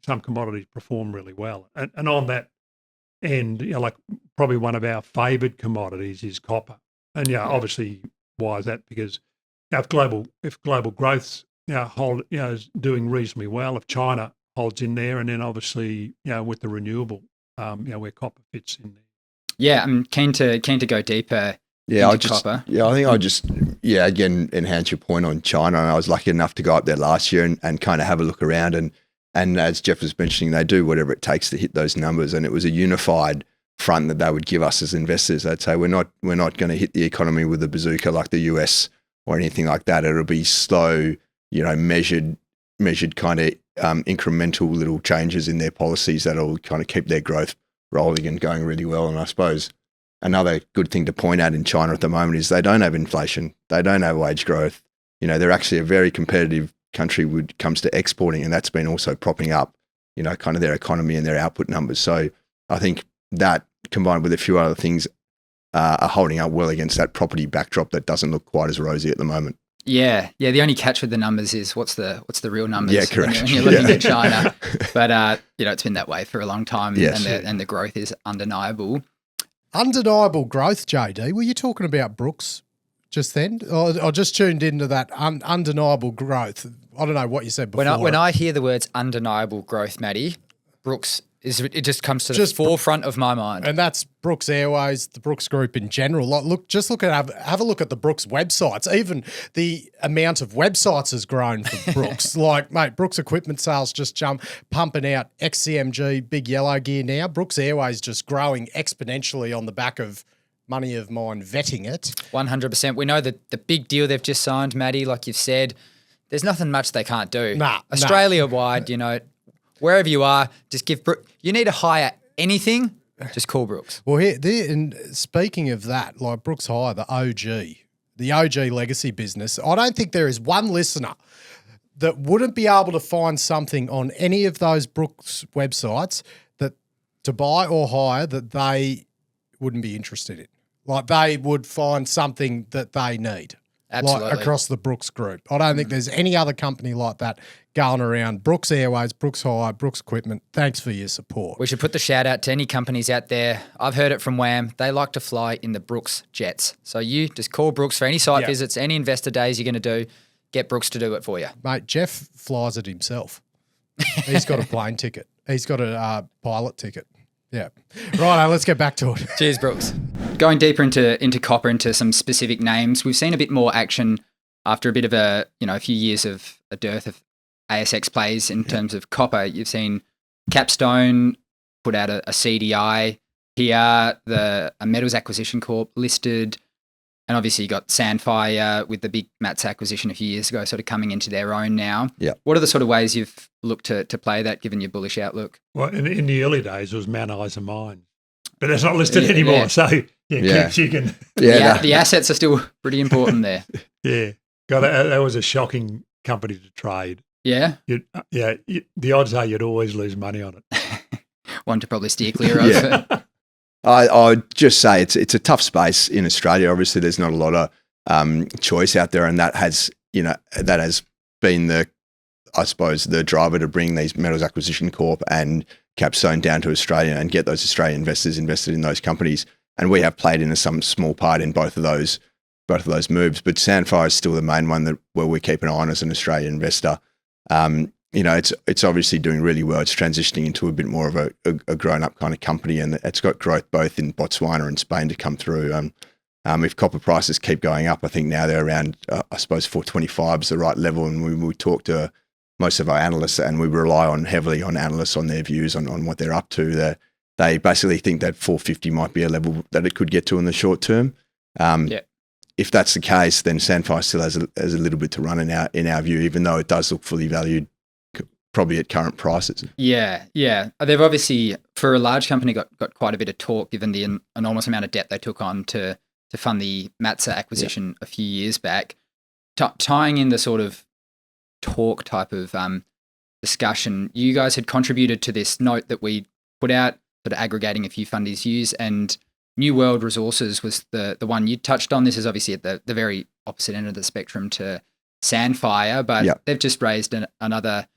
some commodities perform really well. And on that end, like probably one of our favoured commodities is copper. And obviously, why is that? Because if global growth's is doing reasonably well, if China holds in there, and then obviously with the renewable, where copper fits in there. Yeah, I'm keen to go deeper. Copper. I think I'll just again enhance your point on China. And I was lucky enough to go up there last year and kind of have a look around, and as Geoff was mentioning, they do whatever it takes to hit those numbers, and it was a unified front that they would give us as investors. They'd say we're not going to hit the economy with a bazooka like the US or anything like that. It'll be slow, measured kind of incremental little changes in their policies that'll kind of keep their growth rolling and going really well. And I suppose another good thing to point out in China at the moment is they don't have inflation. They don't have wage growth. They're actually a very competitive country when it comes to exporting, and that's been also propping up, kind of their economy and their output numbers. So I think that, combined with a few other things, are holding up well against that property backdrop that doesn't look quite as rosy at the moment. Yeah. The only catch with the numbers is what's the real numbers? Yeah, correct. When you're looking at China, but it's been that way for a long time, yes. and the growth is undeniable. Undeniable growth, JD. Were you talking about Brooks just then? I just tuned into that undeniable growth. I don't know what you said before. When I hear the words undeniable growth, Matty, Brooks it just comes to the forefront of my mind. And that's Brooks Airways, the Brooks Group in general. Like, have a look at the Brooks websites. Even the amount of websites has grown for Brooks. Like, mate, Brooks equipment sales just pumping out XCMG, big yellow gear now. Brooks Airways just growing exponentially on the back of money of mine vetting it. 100%. We know that the big deal they've just signed, Matty, like you've said, there's nothing much they can't do. Australia-wide, wherever you are, just give you need to hire anything, just call Brooks. Well, and speaking of that, like Brooks Hire, the OG legacy business, I don't think there is one listener that wouldn't be able to find something on any of those Brooks websites that to buy or hire that they wouldn't be interested in. Like, they would find something that they need. Absolutely. Like across the Brooks Group. I don't think there's any other company like that going around. Brooks Airways, Brooks Hire, Brooks Equipment, thanks for your support. We should put the shout out to any companies out there. I've heard it from WAM. They like to fly in the Brooks jets. So you just call Brooks for any site visits, any investor days you're going to do, get Brooks to do it for you. Mate, Geoff flies it himself. He's got a plane ticket. He's got a pilot ticket. Yeah. Right, let's get back to it. Cheers, Brooks. Going deeper into copper, into some specific names, we've seen a bit more action after a bit of a few years of a dearth of ASX plays in terms of copper. You've seen Capstone put out a CDI here, a Metals Acquisition Corp listed, and obviously you got Sandfire with the big Mats acquisition a few years ago, sort of coming into their own now. Yeah. What are the sort of ways you've looked to play that, given your bullish outlook? Well, in the early days, it was Mount Isa Mine, but it's not listed anymore. Yeah. So you can. The assets are still pretty important there. Yeah, that was a shocking company to trade. Yeah. The odds are you'd always lose money on it. One to probably steer clear of. Yeah. I'd just say it's a tough space in Australia. Obviously, there's not a lot of choice out there, and that has been the driver to bring these Metals Acquisition Corp and Capstone down to Australia and get those Australian investors invested in those companies. And we have played in some small part in both of those both of those moves. But Sandfire is still the main one where we keep an eye on as an Australian investor. It's obviously doing really well. It's transitioning into a bit more of a grown-up kind of company, and it's got growth both in Botswana and Spain to come through. If copper prices keep going up, I think now they're around, I suppose, 425 is the right level. And we talk to most of our analysts, and we rely heavily on analysts on their views on what they're up to. They basically think that 450 might be a level that it could get to in the short term. If that's the case, then Sandfire still has a little bit to run in our view, even though it does look fully valued, probably at current prices. Yeah. They've obviously, for a large company, got quite a bit of torque given the enormous amount of debt they took on to fund the Matsa acquisition a few years back. Tying in the sort of torque type of discussion, you guys had contributed to this note that we put out, sort of aggregating a few fundies' views, and New World Resources was the one you touched on. This is obviously at the very opposite end of the spectrum to Sandfire, but they've just raised another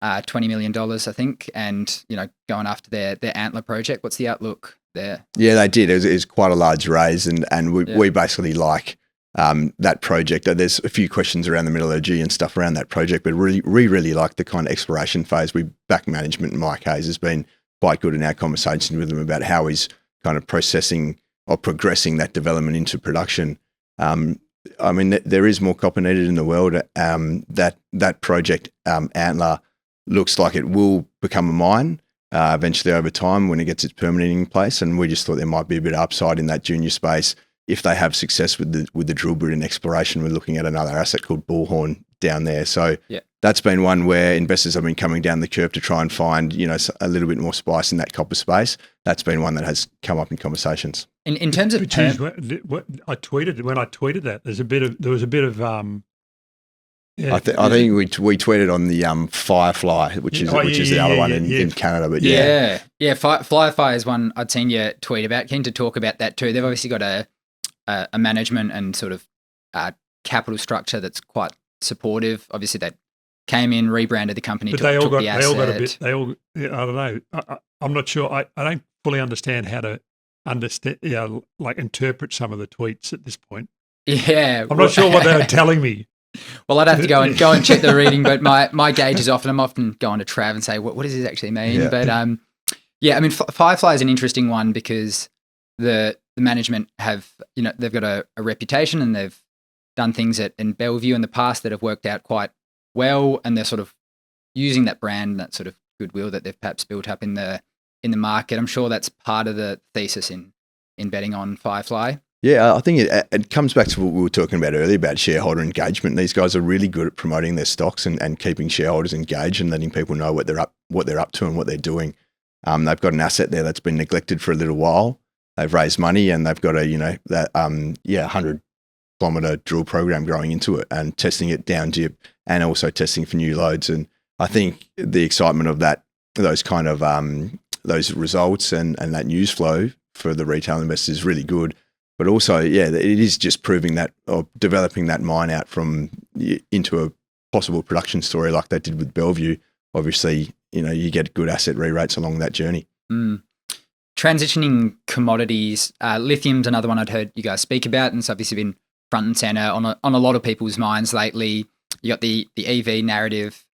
$20 million, I think, and going after their Antler project. What's the outlook there? Yeah, they did. It was quite a large raise, and we basically like that project. There's a few questions around the metallurgy and stuff around that project, but we really like the kind of exploration phase. We back management, and Mike Hayes has been quite good in our conversations with him about how he's kind of processing or progressing that development into production. There is more copper needed in the world. That project, Antler, looks like it will become a mine eventually over time when it gets its permitting in place. And we just thought there might be a bit of upside in that junior space if they have success with the drill bit and exploration. We're looking at another asset called Bullhorn down there. So that's been one where investors have been coming down the curve to try and find, a little bit more spice in that copper space. That's been one that has come up in conversations. In terms of I tweeted that there was a bit of I think we tweeted on the Firefly, which is the other one in Canada. But Firefly is one I'd seen you tweet about. Keen to talk about that too. They've obviously got a management and sort of capital structure that's quite supportive. Obviously, they came in, rebranded the company, took the asset. I don't know. I'm not sure. I don't fully understand how to interpret some of the tweets at this point. Yeah, I'm not sure what they were telling me. Well, I'd have to go and check the reading, but my gauge is I'm often going to Trav and say, what does this actually mean? Yeah. But Firefly is an interesting one because the management have, they've got a reputation, and they've done things in Bellevue in the past that have worked out quite well, and they're sort of using that brand, that sort of goodwill that they've perhaps built up in the market. I'm sure that's part of the thesis in betting on Firefly. Yeah, I think it comes back to what we were talking about earlier about shareholder engagement. These guys are really good at promoting their stocks and keeping shareholders engaged and letting people know what they're up to and what they're doing. They've got an asset there that's been neglected for a little while. They've raised money, and they've got a 100-kilometre drill program growing into it and testing it down dip, and also testing for new loads. And I think the excitement of those kind of those results and that news flow for the retail investors is really good. But also, it is just proving that, or developing that mine out into a possible production story like they did with Bellevue. Obviously, you get good asset re-rates along that journey. Transitioning commodities, lithium's another one I'd heard you guys speak about, and it's obviously been front and center on a lot of people's minds lately. You got the EV narrative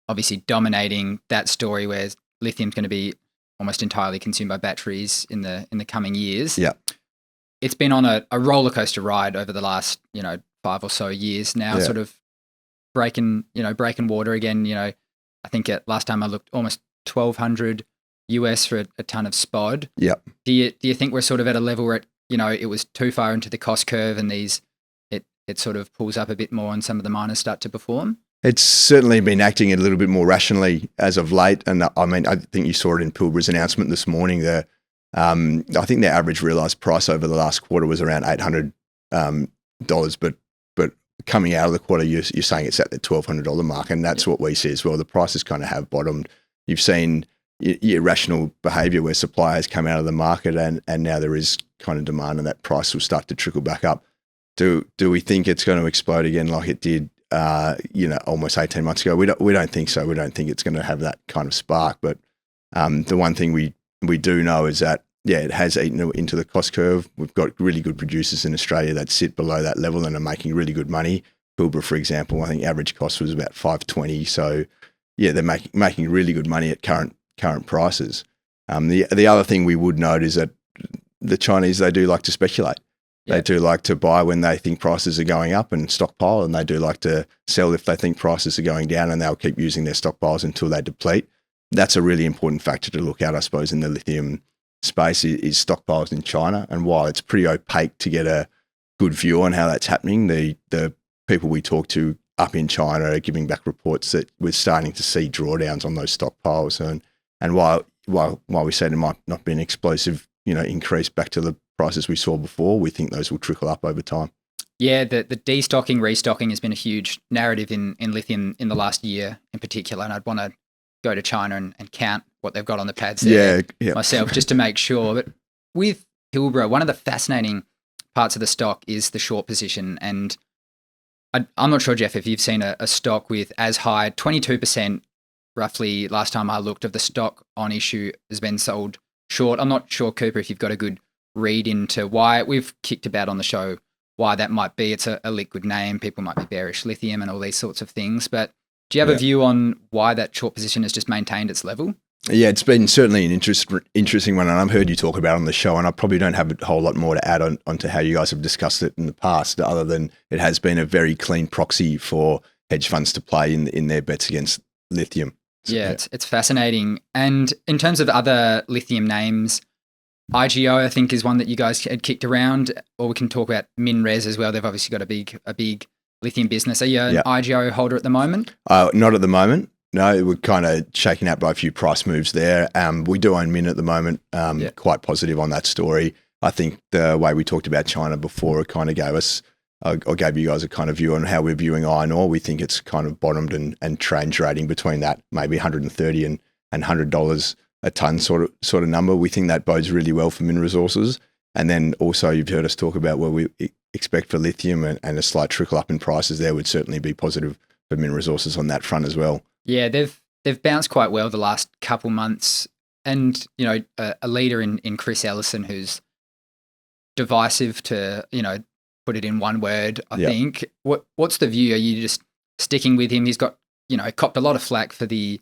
obviously dominating that story, where lithium's going to be almost entirely consumed by batteries in the coming years. Yeah. It's been on a roller coaster ride over the last 5 or so years now, sort of breaking water again. I think last time I looked, almost $1,200 US for a ton of spod. Yeah. Do you think we're sort of at a level where it was too far into the cost curve, and it sort of pulls up a bit more, and some of the miners start to perform? It's certainly been acting a little bit more rationally as of late, and I think you saw it in Pilbara's announcement this morning. There. I think their average realised price over the last quarter was around $800, but coming out of the quarter, you're saying it's at the $1,200 mark, and that's what we see as well. The prices kind of have bottomed. You've seen irrational behaviour where supply has come out of the market, and now there is kind of demand, and that price will start to trickle back up. Do we think it's going to explode again like it did, almost 18 months ago? We don't think so. We don't think it's going to have that kind of spark. But the one thing we do know is that it has eaten into the cost curve. We've got really good producers in Australia that sit below that level and are making really good money. Pilbara, for example, I think average cost was about $5.20. So yeah, they're making really good money at current prices. The other thing we would note is that the Chinese, they do like to speculate. They do like to buy when they think prices are going up and stockpile, and they do like to sell if they think prices are going down, and they'll keep using their stockpiles until they deplete. That's a really important factor to look at, I suppose, in the lithium space is stockpiles in China. And while it's pretty opaque to get a good view on how that's happening, the people we talk to up in China are giving back reports that we're starting to see drawdowns on those stockpiles. And while we said it might not be an explosive, increase back to the prices we saw before, we think those will trickle up over time. Yeah, the destocking, restocking has been a huge narrative in lithium in the last year in particular. And I'd want to go to China and count what they've got on the pads there myself just to make sure. But with Pilbara, one of the fascinating parts of the stock is the short position. And I'm not sure, Geoff, if you've seen a stock with as high, 22% roughly last time I looked of the stock on issue has been sold short. I'm not sure, Cooper, if you've got a good read into why. We've kicked about on the show why that might be. It's a liquid name. People might be bearish lithium and all these sorts of things. But do you have a view on why that short position has just maintained its level? Yeah, it's been certainly an interesting one, and I've heard you talk about it on the show, and I probably don't have a whole lot more to add onto how you guys have discussed it in the past, other than it has been a very clean proxy for hedge funds to play in their bets against lithium. So, it's fascinating. And in terms of other lithium names, IGO, I think, is one that you guys had kicked around, or we can talk about MinRes as well. They've obviously got a big lithium business. Are you an IGO holder at the moment? Not at the moment. No, we're kind of shaken out by a few price moves there. We do own Min at the moment. Quite positive on that story. I think the way we talked about China before, it kind of gave you guys a kind of view on how we're viewing iron ore. We think it's kind of bottomed and trading between that, maybe $130 and $100 a ton sort of number. We think that bodes really well for Min Resources. And then also you've heard us talk about what we expect for lithium, and a slight trickle up in prices there would certainly be positive for Min Resources on that front as well. Yeah, they've bounced quite well the last couple months, and a leader in Chris Ellison, who's divisive to put it in one word. I think. What's the view? Are you just sticking with him? He's got copped a lot of flack for the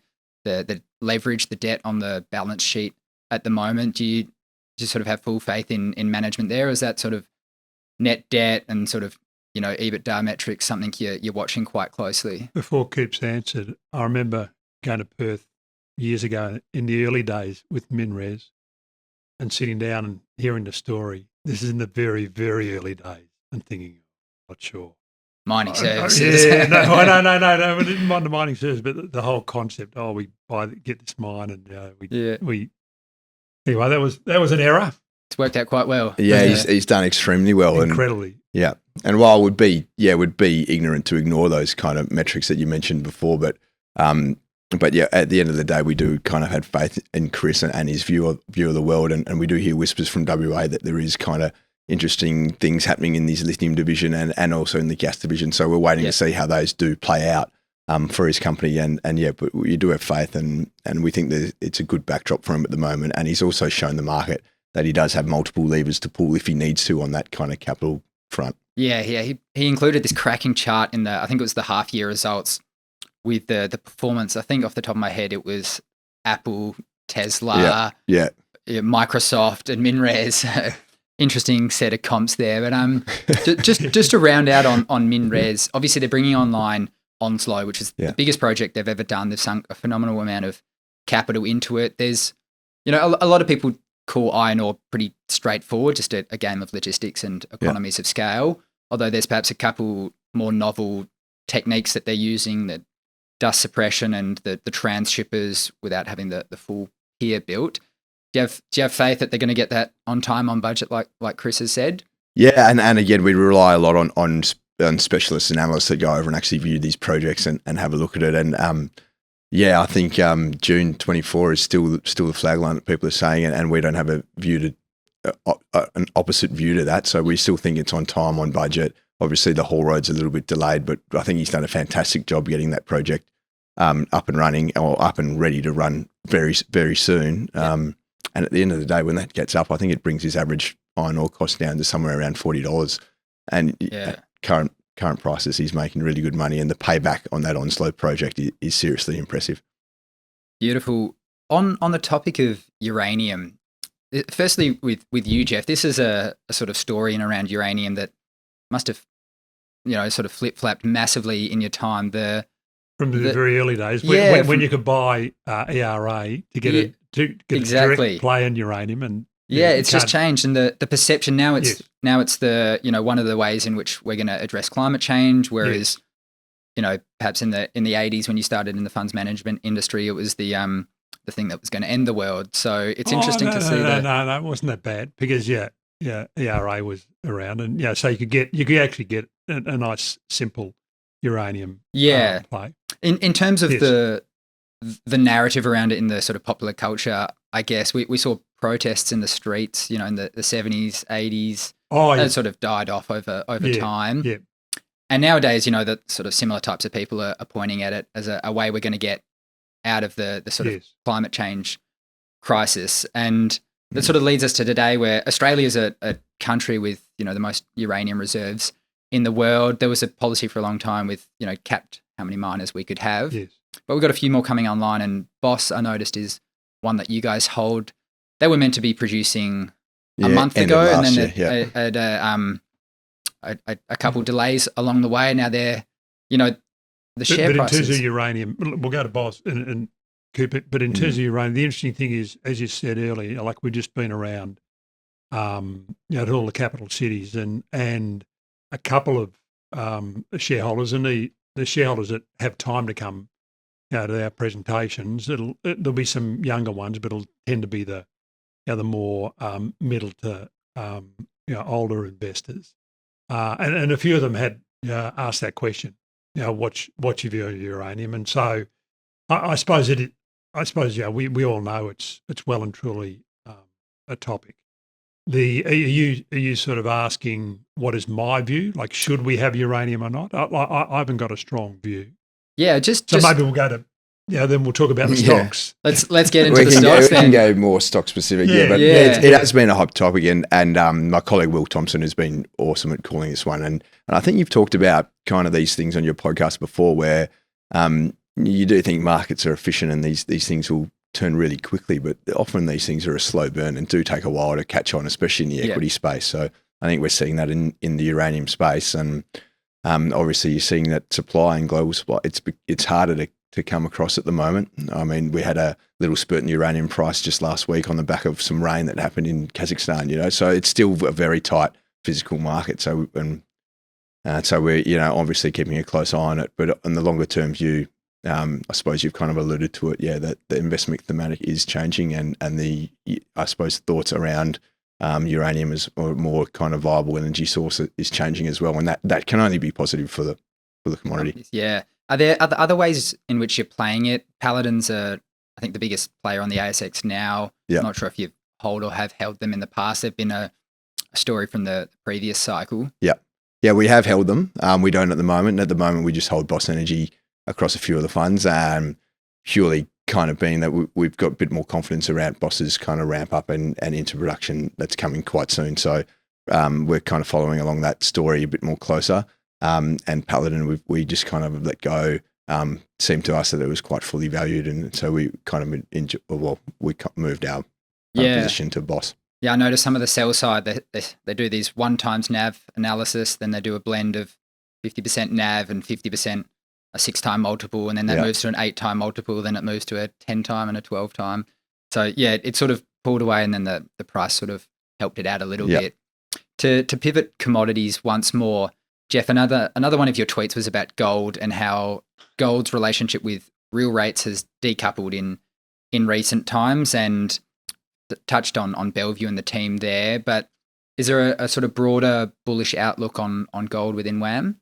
leverage, the debt on the balance sheet at the moment. Do you just sort of have full faith in management there? Or is that sort of net debt and sort of EBITDA metrics something you're watching quite closely? Before Coops answered, I remember going to Perth years ago in the early days with MinRes and sitting down and hearing the story. This is in the very, very early days, and thinking, not sure. Mining services. No. We didn't mind the mining service, but the whole concept. We get this mine, and we. Anyway, that was an error. It's worked out quite well. Yeah, he's done extremely well. Incredibly. And while would be ignorant to ignore those kind of metrics that you mentioned before, but at the end of the day, we do kind of have faith in Chris and his view of the world, and we do hear whispers from WA that there is kind of interesting things happening in this lithium division and also in the gas division. So we're waiting to see how those do play out for his company, but we do have faith, and we think that it's a good backdrop for him at the moment, and he's also shown the market that he does have multiple levers to pull if he needs to on that kind of capital front. Yeah. He included this cracking chart in I think it was the half year results with the performance. I think off the top of my head, it was Apple, Tesla, Microsoft, and MinRes. Interesting set of comps there. But just to round out on MinRes, obviously they're bringing online Onslow, which is the biggest project they've ever done. They've sunk a phenomenal amount of capital into it. There's, a lot of people call iron ore pretty straightforward, just a game of logistics and economies of scale, although there's perhaps a couple more novel techniques that they're using, the dust suppression and the transshippers without having the full pier built. Do you have faith that they're going to get that on time, on budget, like Chris has said? Yeah, and again, we rely a lot on specialists and analysts that go over and actually view these projects and have a look at it. And I think June 24 is still the flag line that people are saying, and we don't have a view to an opposite view to that. So we still think it's on time, on budget. Obviously, the haul road's a little bit delayed, but I think he's done a fantastic job getting that project up and running, or up and ready to run very, very soon. And at the end of the day, when that gets up, I think it brings his average iron ore cost down to somewhere around $40. And at current prices, he's making really good money. And the payback on that Onslow project is seriously impressive. Beautiful. On the topic of uranium, firstly with you, Geoff, this is a sort of story in around uranium that must have, sort of flip-flapped massively in your time. From the very early days, when you could buy ERA to get a direct play in uranium, and it's just changed, and the perception now it's the one of the ways in which we're going to address climate change. Whereas perhaps in the 80s when you started in the funds management industry, it was the thing that was going to end the world. So it's interesting to see that. No, it wasn't that bad because ERA was around, and so you could actually get a nice simple uranium play. In terms of the narrative around it in the sort of popular culture, I guess we saw protests in the streets, in the 70s, 80s. That sort of died off over time. Yeah. And nowadays, that sort of similar types of people are pointing at it as a way we're going to get out of the sort of climate change crisis. And that sort of leads us to today, where Australia is a country with, the most uranium reserves in the world. There was a policy for a long time with, capped how many miners we could have. Yes. But we've got a few more coming online, and Boss, I noticed, is one that you guys hold. They were meant to be producing a month ago, and then had a couple delays along the way. Now they're, the share prices. But in terms of uranium, we'll go to Boss and keep it. But in terms of uranium, the interesting thing is, as you said earlier, like we've just been around, at all the capital cities, and a couple of shareholders, and the shareholders that have time to come to our presentations. There'll be some younger ones, but it'll tend to be the more middle to older investors, and a few of them had asked that question. What's your view of uranium? And so I suppose we all know it's well and truly a topic. Are you sort of asking what is my view? Like, should we have uranium or not? I haven't got a strong view. Yeah, maybe we'll go to then we'll talk about the stocks. Let's get into the stocks. We can go more stock specific. It has been a hot topic, and my colleague Will Thompson has been awesome at calling this one. And I think you've talked about kind of these things on your podcast before, where you do think markets are efficient and these things will turn really quickly, but often these things are a slow burn and do take a while to catch on, especially in the equity space. So I think we're seeing that in the uranium space, and obviously you're seeing that supply and global supply. It's harder to come across at the moment. I mean, we had a little spurt in uranium price just last week on the back of some rain that happened in Kazakhstan. So it's still a very tight physical market. So we're obviously keeping a close eye on it, but in the longer term view, I suppose you've kind of alluded to it, that the investment thematic is changing, and the, I suppose, thoughts around uranium as a more kind of viable energy source is changing as well, and that can only be positive for the commodity. Yeah. Are there other ways in which you're playing it? Paladin's I think the biggest player on the ASX now. Yeah. I'm not sure if you hold or have held them in the past. They've been a story from the previous cycle. Yeah. Yeah, we have held them. We don't at the moment. At the moment, we just hold Boss Energy across a few of the funds, purely kind of being that we've got a bit more confidence around Boss's kind of ramp up and into production that's coming quite soon. So we're kind of following along that story a bit more closer. And Paladin, we just kind of let go. Seemed to us that it was quite fully valued, and so we kind of moved our position to Boss. Yeah, I noticed some of the sell side, they do these 1x NAV analysis, then they do a blend of 50% NAV and 50% a 6-time multiple, and then that moves to an 8-time multiple, then it moves to a 10-time and a 12-time. So yeah, it sort of pulled away, and then the price sort of helped it out a little bit. To pivot commodities once more, Geoff, another one of your tweets was about gold and how gold's relationship with real rates has decoupled in recent times, and touched on Bellevue and the team there. But is there a sort of broader bullish outlook on gold within WAM?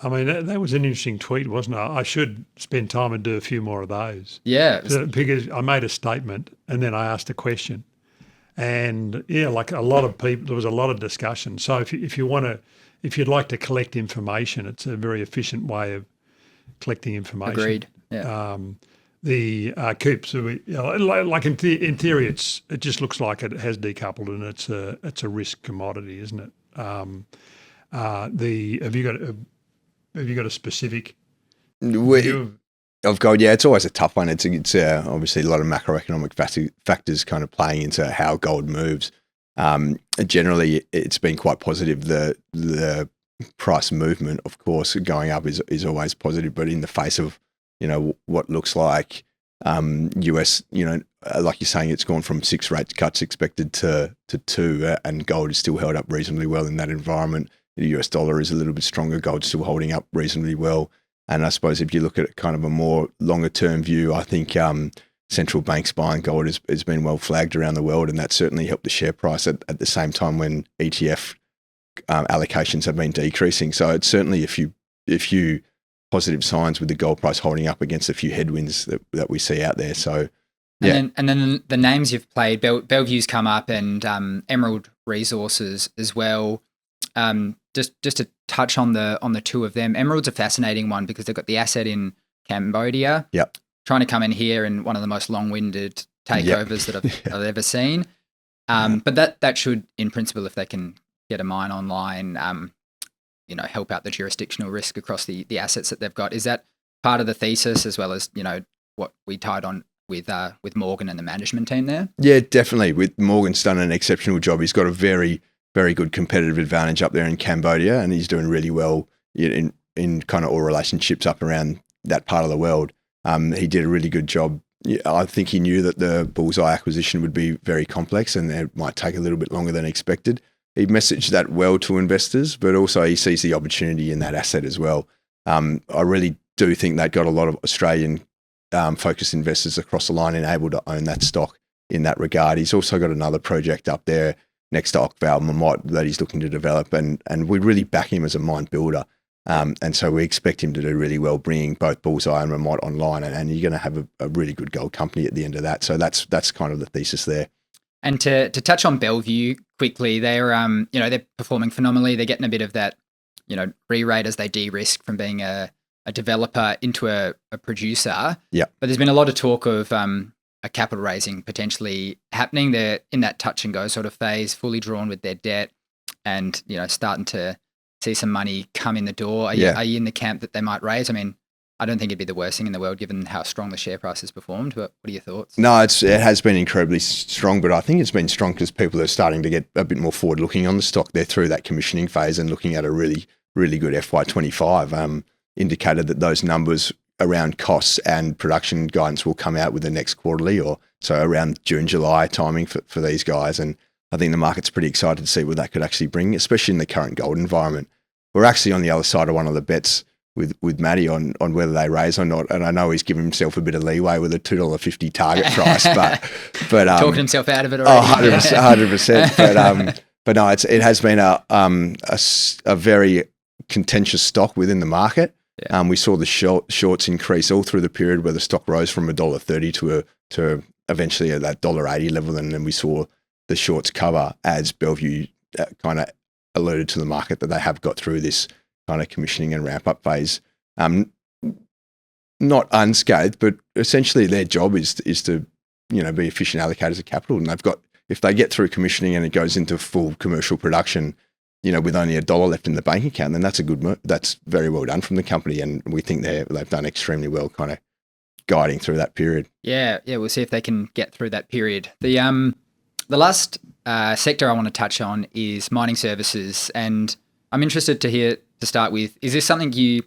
I mean, that was an interesting tweet, wasn't it? I should spend time and do a few more of those. Yeah. Because I made a statement and then I asked a question. And like a lot of people, there was a lot of discussion. So if you'd like to collect information, it's a very efficient way of collecting information. Agreed. Yeah. the coops. So like in theory, it just looks like it has decoupled, and it's a risk commodity, isn't it? Have you got a specific view of gold? Yeah, it's always a tough one. It's obviously a lot of macroeconomic factors kind of playing into how gold moves. Generally, it's been quite positive. The price movement, of course, going up is always positive, but in the face of what looks like US, like you're saying, it's gone from 6 rate cuts expected to 2, and gold is still held up reasonably well in that environment. The US dollar is a little bit stronger. Gold's still holding up reasonably well. And I suppose if you look at kind of a more longer term view, I think central banks buying gold has been well flagged around the world, and that certainly helped the share price at the same time when ETF allocations have been decreasing. So it's certainly a few positive signs with the gold price holding up against a few headwinds that we see out there. So, yeah. And then the names you've played, Bellevue's come up, and Emerald Resources as well. Just to touch on the two of them, Emerald's a fascinating one because they've got the asset in Cambodia. Yep. Trying to come in here in one of the most long-winded takeovers that I've ever seen. But that should, in principle, if they can get a mine online, help out the jurisdictional risk across the assets that they've got. Is that part of the thesis, as well as what we tied on with Morgan and the management team there? Yeah, definitely. With Morgan's done an exceptional job. He's got a very, very good competitive advantage up there in Cambodia, and he's doing really well in kind of all relationships up around that part of the world. He did a really good job. I think he knew that the Bullseye acquisition would be very complex and it might take a little bit longer than expected. He messaged that well to investors, but also he sees the opportunity in that asset as well. I really do think that got a lot of Australian focused investors across the line and able to own that stock in that regard. He's also got another project up there next to Okval Mamot that he's looking to develop, and we really back him as a mine builder. And so we expect him to do really well bringing both Bullseye and Mamot online, and you're going to have a really good gold company at the end of that. So that's kind of the thesis there. And to touch on Bellevue quickly, they're performing phenomenally. They're getting a bit of that, re-rate as they de-risk from being a developer into a producer. Yeah. But there's been a lot of talk of a capital raising potentially happening. They're in that touch and go sort of phase, fully drawn with their debt, and starting to see some money come in the door. Are you in the camp that they might raise? I mean, I don't think it'd be the worst thing in the world given how strong the share price has performed, but what are your thoughts? No, it has been incredibly strong, but I think it's been strong because people are starting to get a bit more forward looking on the stock. They're through that commissioning phase and looking at a really, really good FY25. Indicated that those numbers around costs and production guidance will come out with the next quarterly, or so around June, July timing for these guys. And I think the market's pretty excited to see what that could actually bring, especially in the current gold environment. We're actually on the other side of one of the bets with Matty on whether they raise or not. And I know he's given himself a bit of leeway with a $2.50 target price, but talking himself out of it already. 100%. But no, it has been a very contentious stock within the market. Yeah. We saw the shorts increase all through the period where the stock rose from $1.30 to eventually at that $1.80 level, and then we saw the shorts cover as Bellevue kind of alluded to the market that they have got through this kind of commissioning and ramp up phase. Not unscathed, but essentially their job is to be efficient allocators of capital, and if they get through commissioning and it goes into full commercial production, with only $1 left in the bank account, then that's very well done from the company, and we think they've done extremely well, kind of guiding through that period. Yeah, we'll see if they can get through that period. The last sector I want to touch on is mining services, and I'm interested to hear, to start with, is this something a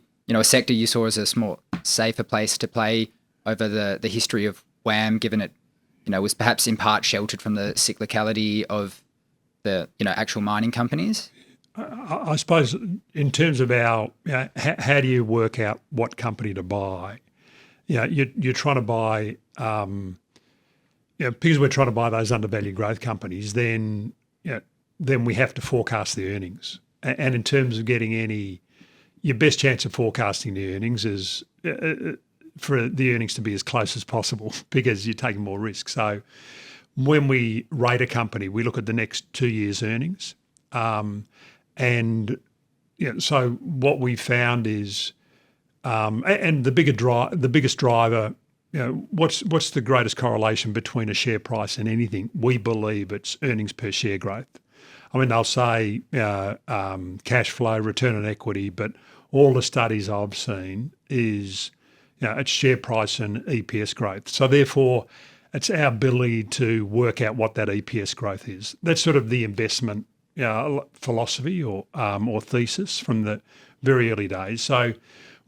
sector you saw as a more safer place to play over the history of WAM, given it, was perhaps in part sheltered from the cyclicality of the, actual mining companies? I suppose in terms of our, how do you work out what company to buy? You're trying to buy, because we're trying to buy those undervalued growth companies, then we have to forecast the earnings. And in terms of getting your best chance of forecasting the earnings is for the earnings to be as close as possible because you're taking more risk. So when we rate a company, we look at the next 2 years' earnings. So what we found is, and the biggest driver what's the greatest correlation between a share price and anything? We believe it's earnings per share growth. I mean, they'll say cash flow, return on equity, but all the studies I've seen is it's share price and EPS growth. So therefore, it's our ability to work out what that EPS growth is. That's sort of the investment philosophy or thesis from the very early days. So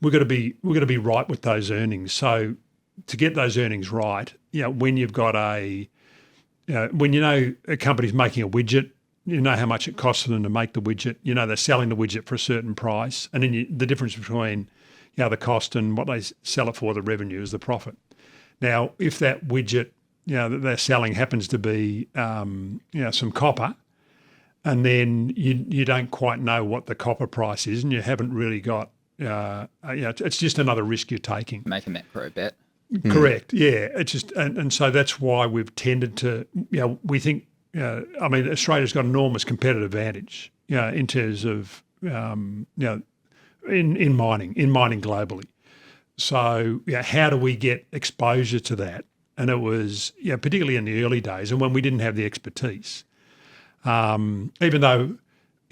we're going to be right with those earnings. So to get those earnings right, when you've got when a company's making a widget, you know how much it costs for them to make the widget. They're selling the widget for a certain price, and then the difference between the cost and what they sell it for, the revenue, is the profit. Now, if that widget that they're selling happens to be some copper, and then you don't quite know what the copper price is, and you haven't really got it's just another risk you're taking. Make a macro bet. Correct. Yeah. It's just and so that's why we've tended to we think. Australia's got enormous competitive advantage, in terms of, in mining globally. So, how do we get exposure to that? And it was, particularly in the early days and when we didn't have the expertise, even though,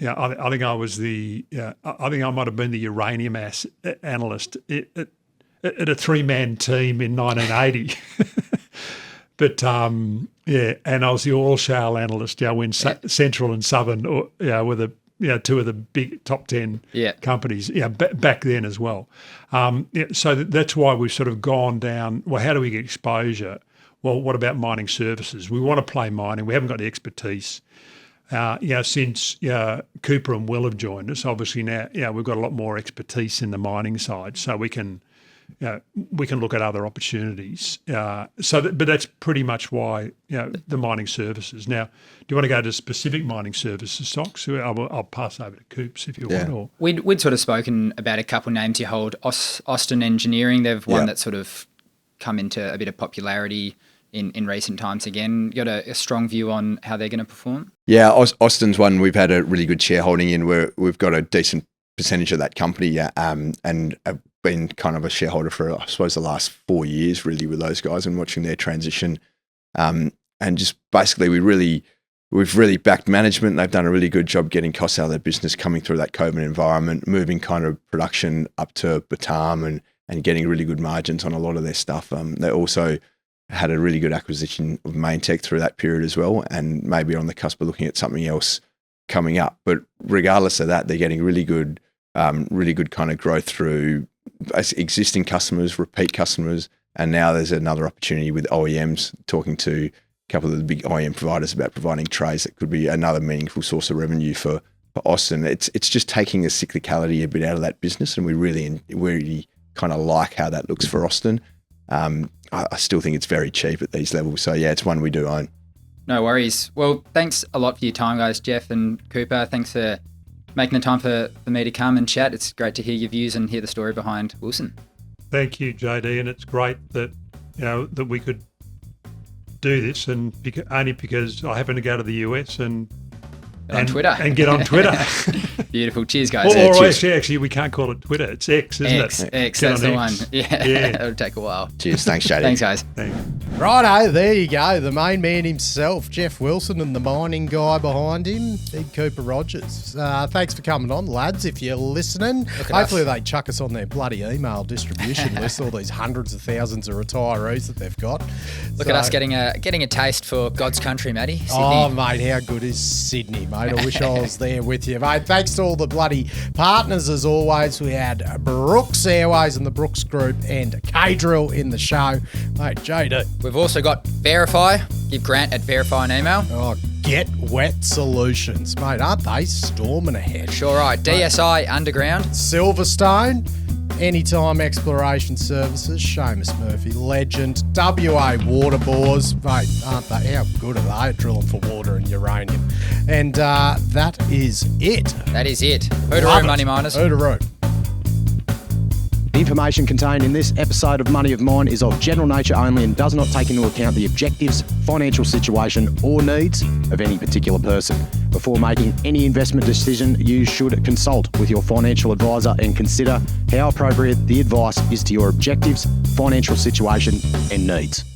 I think I was I think I might have been the uranium analyst at a 3-man team in 1980. But and I was the oil shale analyst. When Central and Southern, were the two of the big top 10 companies. Back then as well. So that's why we've sort of gone down. Well, how do we get exposure? Well, what about mining services? We want to play mining. We haven't got the expertise. Since Cooper and Will have joined us, obviously now we've got a lot more expertise in the mining side, so we can look at other opportunities. But that's pretty much why the mining services. Now, do you want to go to specific mining services stocks? I'll pass over to Coops if you want. Or We'd sort of spoken about a couple names you hold. Austin Engineering, they've one that's sort of come into a bit of popularity in recent times again. You got a strong view on how they're going to perform? Yeah, Austin's one we've had a really good shareholding in, where we've got a decent percentage of that company, and been kind of a shareholder for, I suppose, the last 4 years really with those guys and watching their transition. And just basically we've really backed management. They've done a really good job getting costs out of their business coming through that COVID environment, moving kind of production up to Batam and getting really good margins on a lot of their stuff. They also had a really good acquisition of Maintech through that period as well, and maybe on the cusp of looking at something else coming up. But regardless of that, they're getting really good kind of growth through existing customers, repeat customers, and now there's another opportunity with OEMs, talking to a couple of the big OEM providers about providing trays that could be another meaningful source of revenue for Austin. It's just taking the cyclicality a bit out of that business, and we really kind of like how that looks for Austin. I still think it's very cheap at these levels, so it's one we do own. No worries. Well, thanks a lot for your time, guys. Geoff and Cooper, thanks for making the time for me to come and chat. It's great to hear your views and hear the story behind Wilson. Thank you, JD, and it's great that that we could do this, and only because I happen to go to the US and on Twitter and get on Twitter. Beautiful. Cheers, guys. Actually, we can't call it Twitter. It's X, isn't it? X, that's the one. Yeah. It'll take a while. Cheers. Thanks, JD. Thanks, guys. Thanks. Righto, there you go. The main man himself, Geoff Wilson, and the mining guy behind him, Big Cooper Rogers. Thanks for coming on, lads, if you're listening. Hopefully they chuck us on their bloody email distribution list, all these hundreds of thousands of retirees that they've got. Look at us getting a taste for God's country, Matty. Sydney. Oh, mate, how good is Sydney, mate? I wish I was there with you, mate. Thanks to all the bloody partners, as always. We had Brooks Airways and the Brooks Group and K-Drill in the show. Mate, JD. We've also got VRIFY. Give Grant at VRIFY an email. Oh, GetWet Solutions, mate. Aren't they storming ahead? Sure, right. DSI Underground. Silverstone. Anytime Exploration Services, Seamus Murphy, legend. WA Water Bores, mate, aren't they? How good are they at drilling for water and uranium? And that is it. That is it. Hootaroo, money miners. Hootaroo. Information contained in this episode of Money of Mine is of general nature only and does not take into account the objectives, financial situation or needs of any particular person. Before making any investment decision, you should consult with your financial advisor and consider how appropriate the advice is to your objectives, financial situation and needs.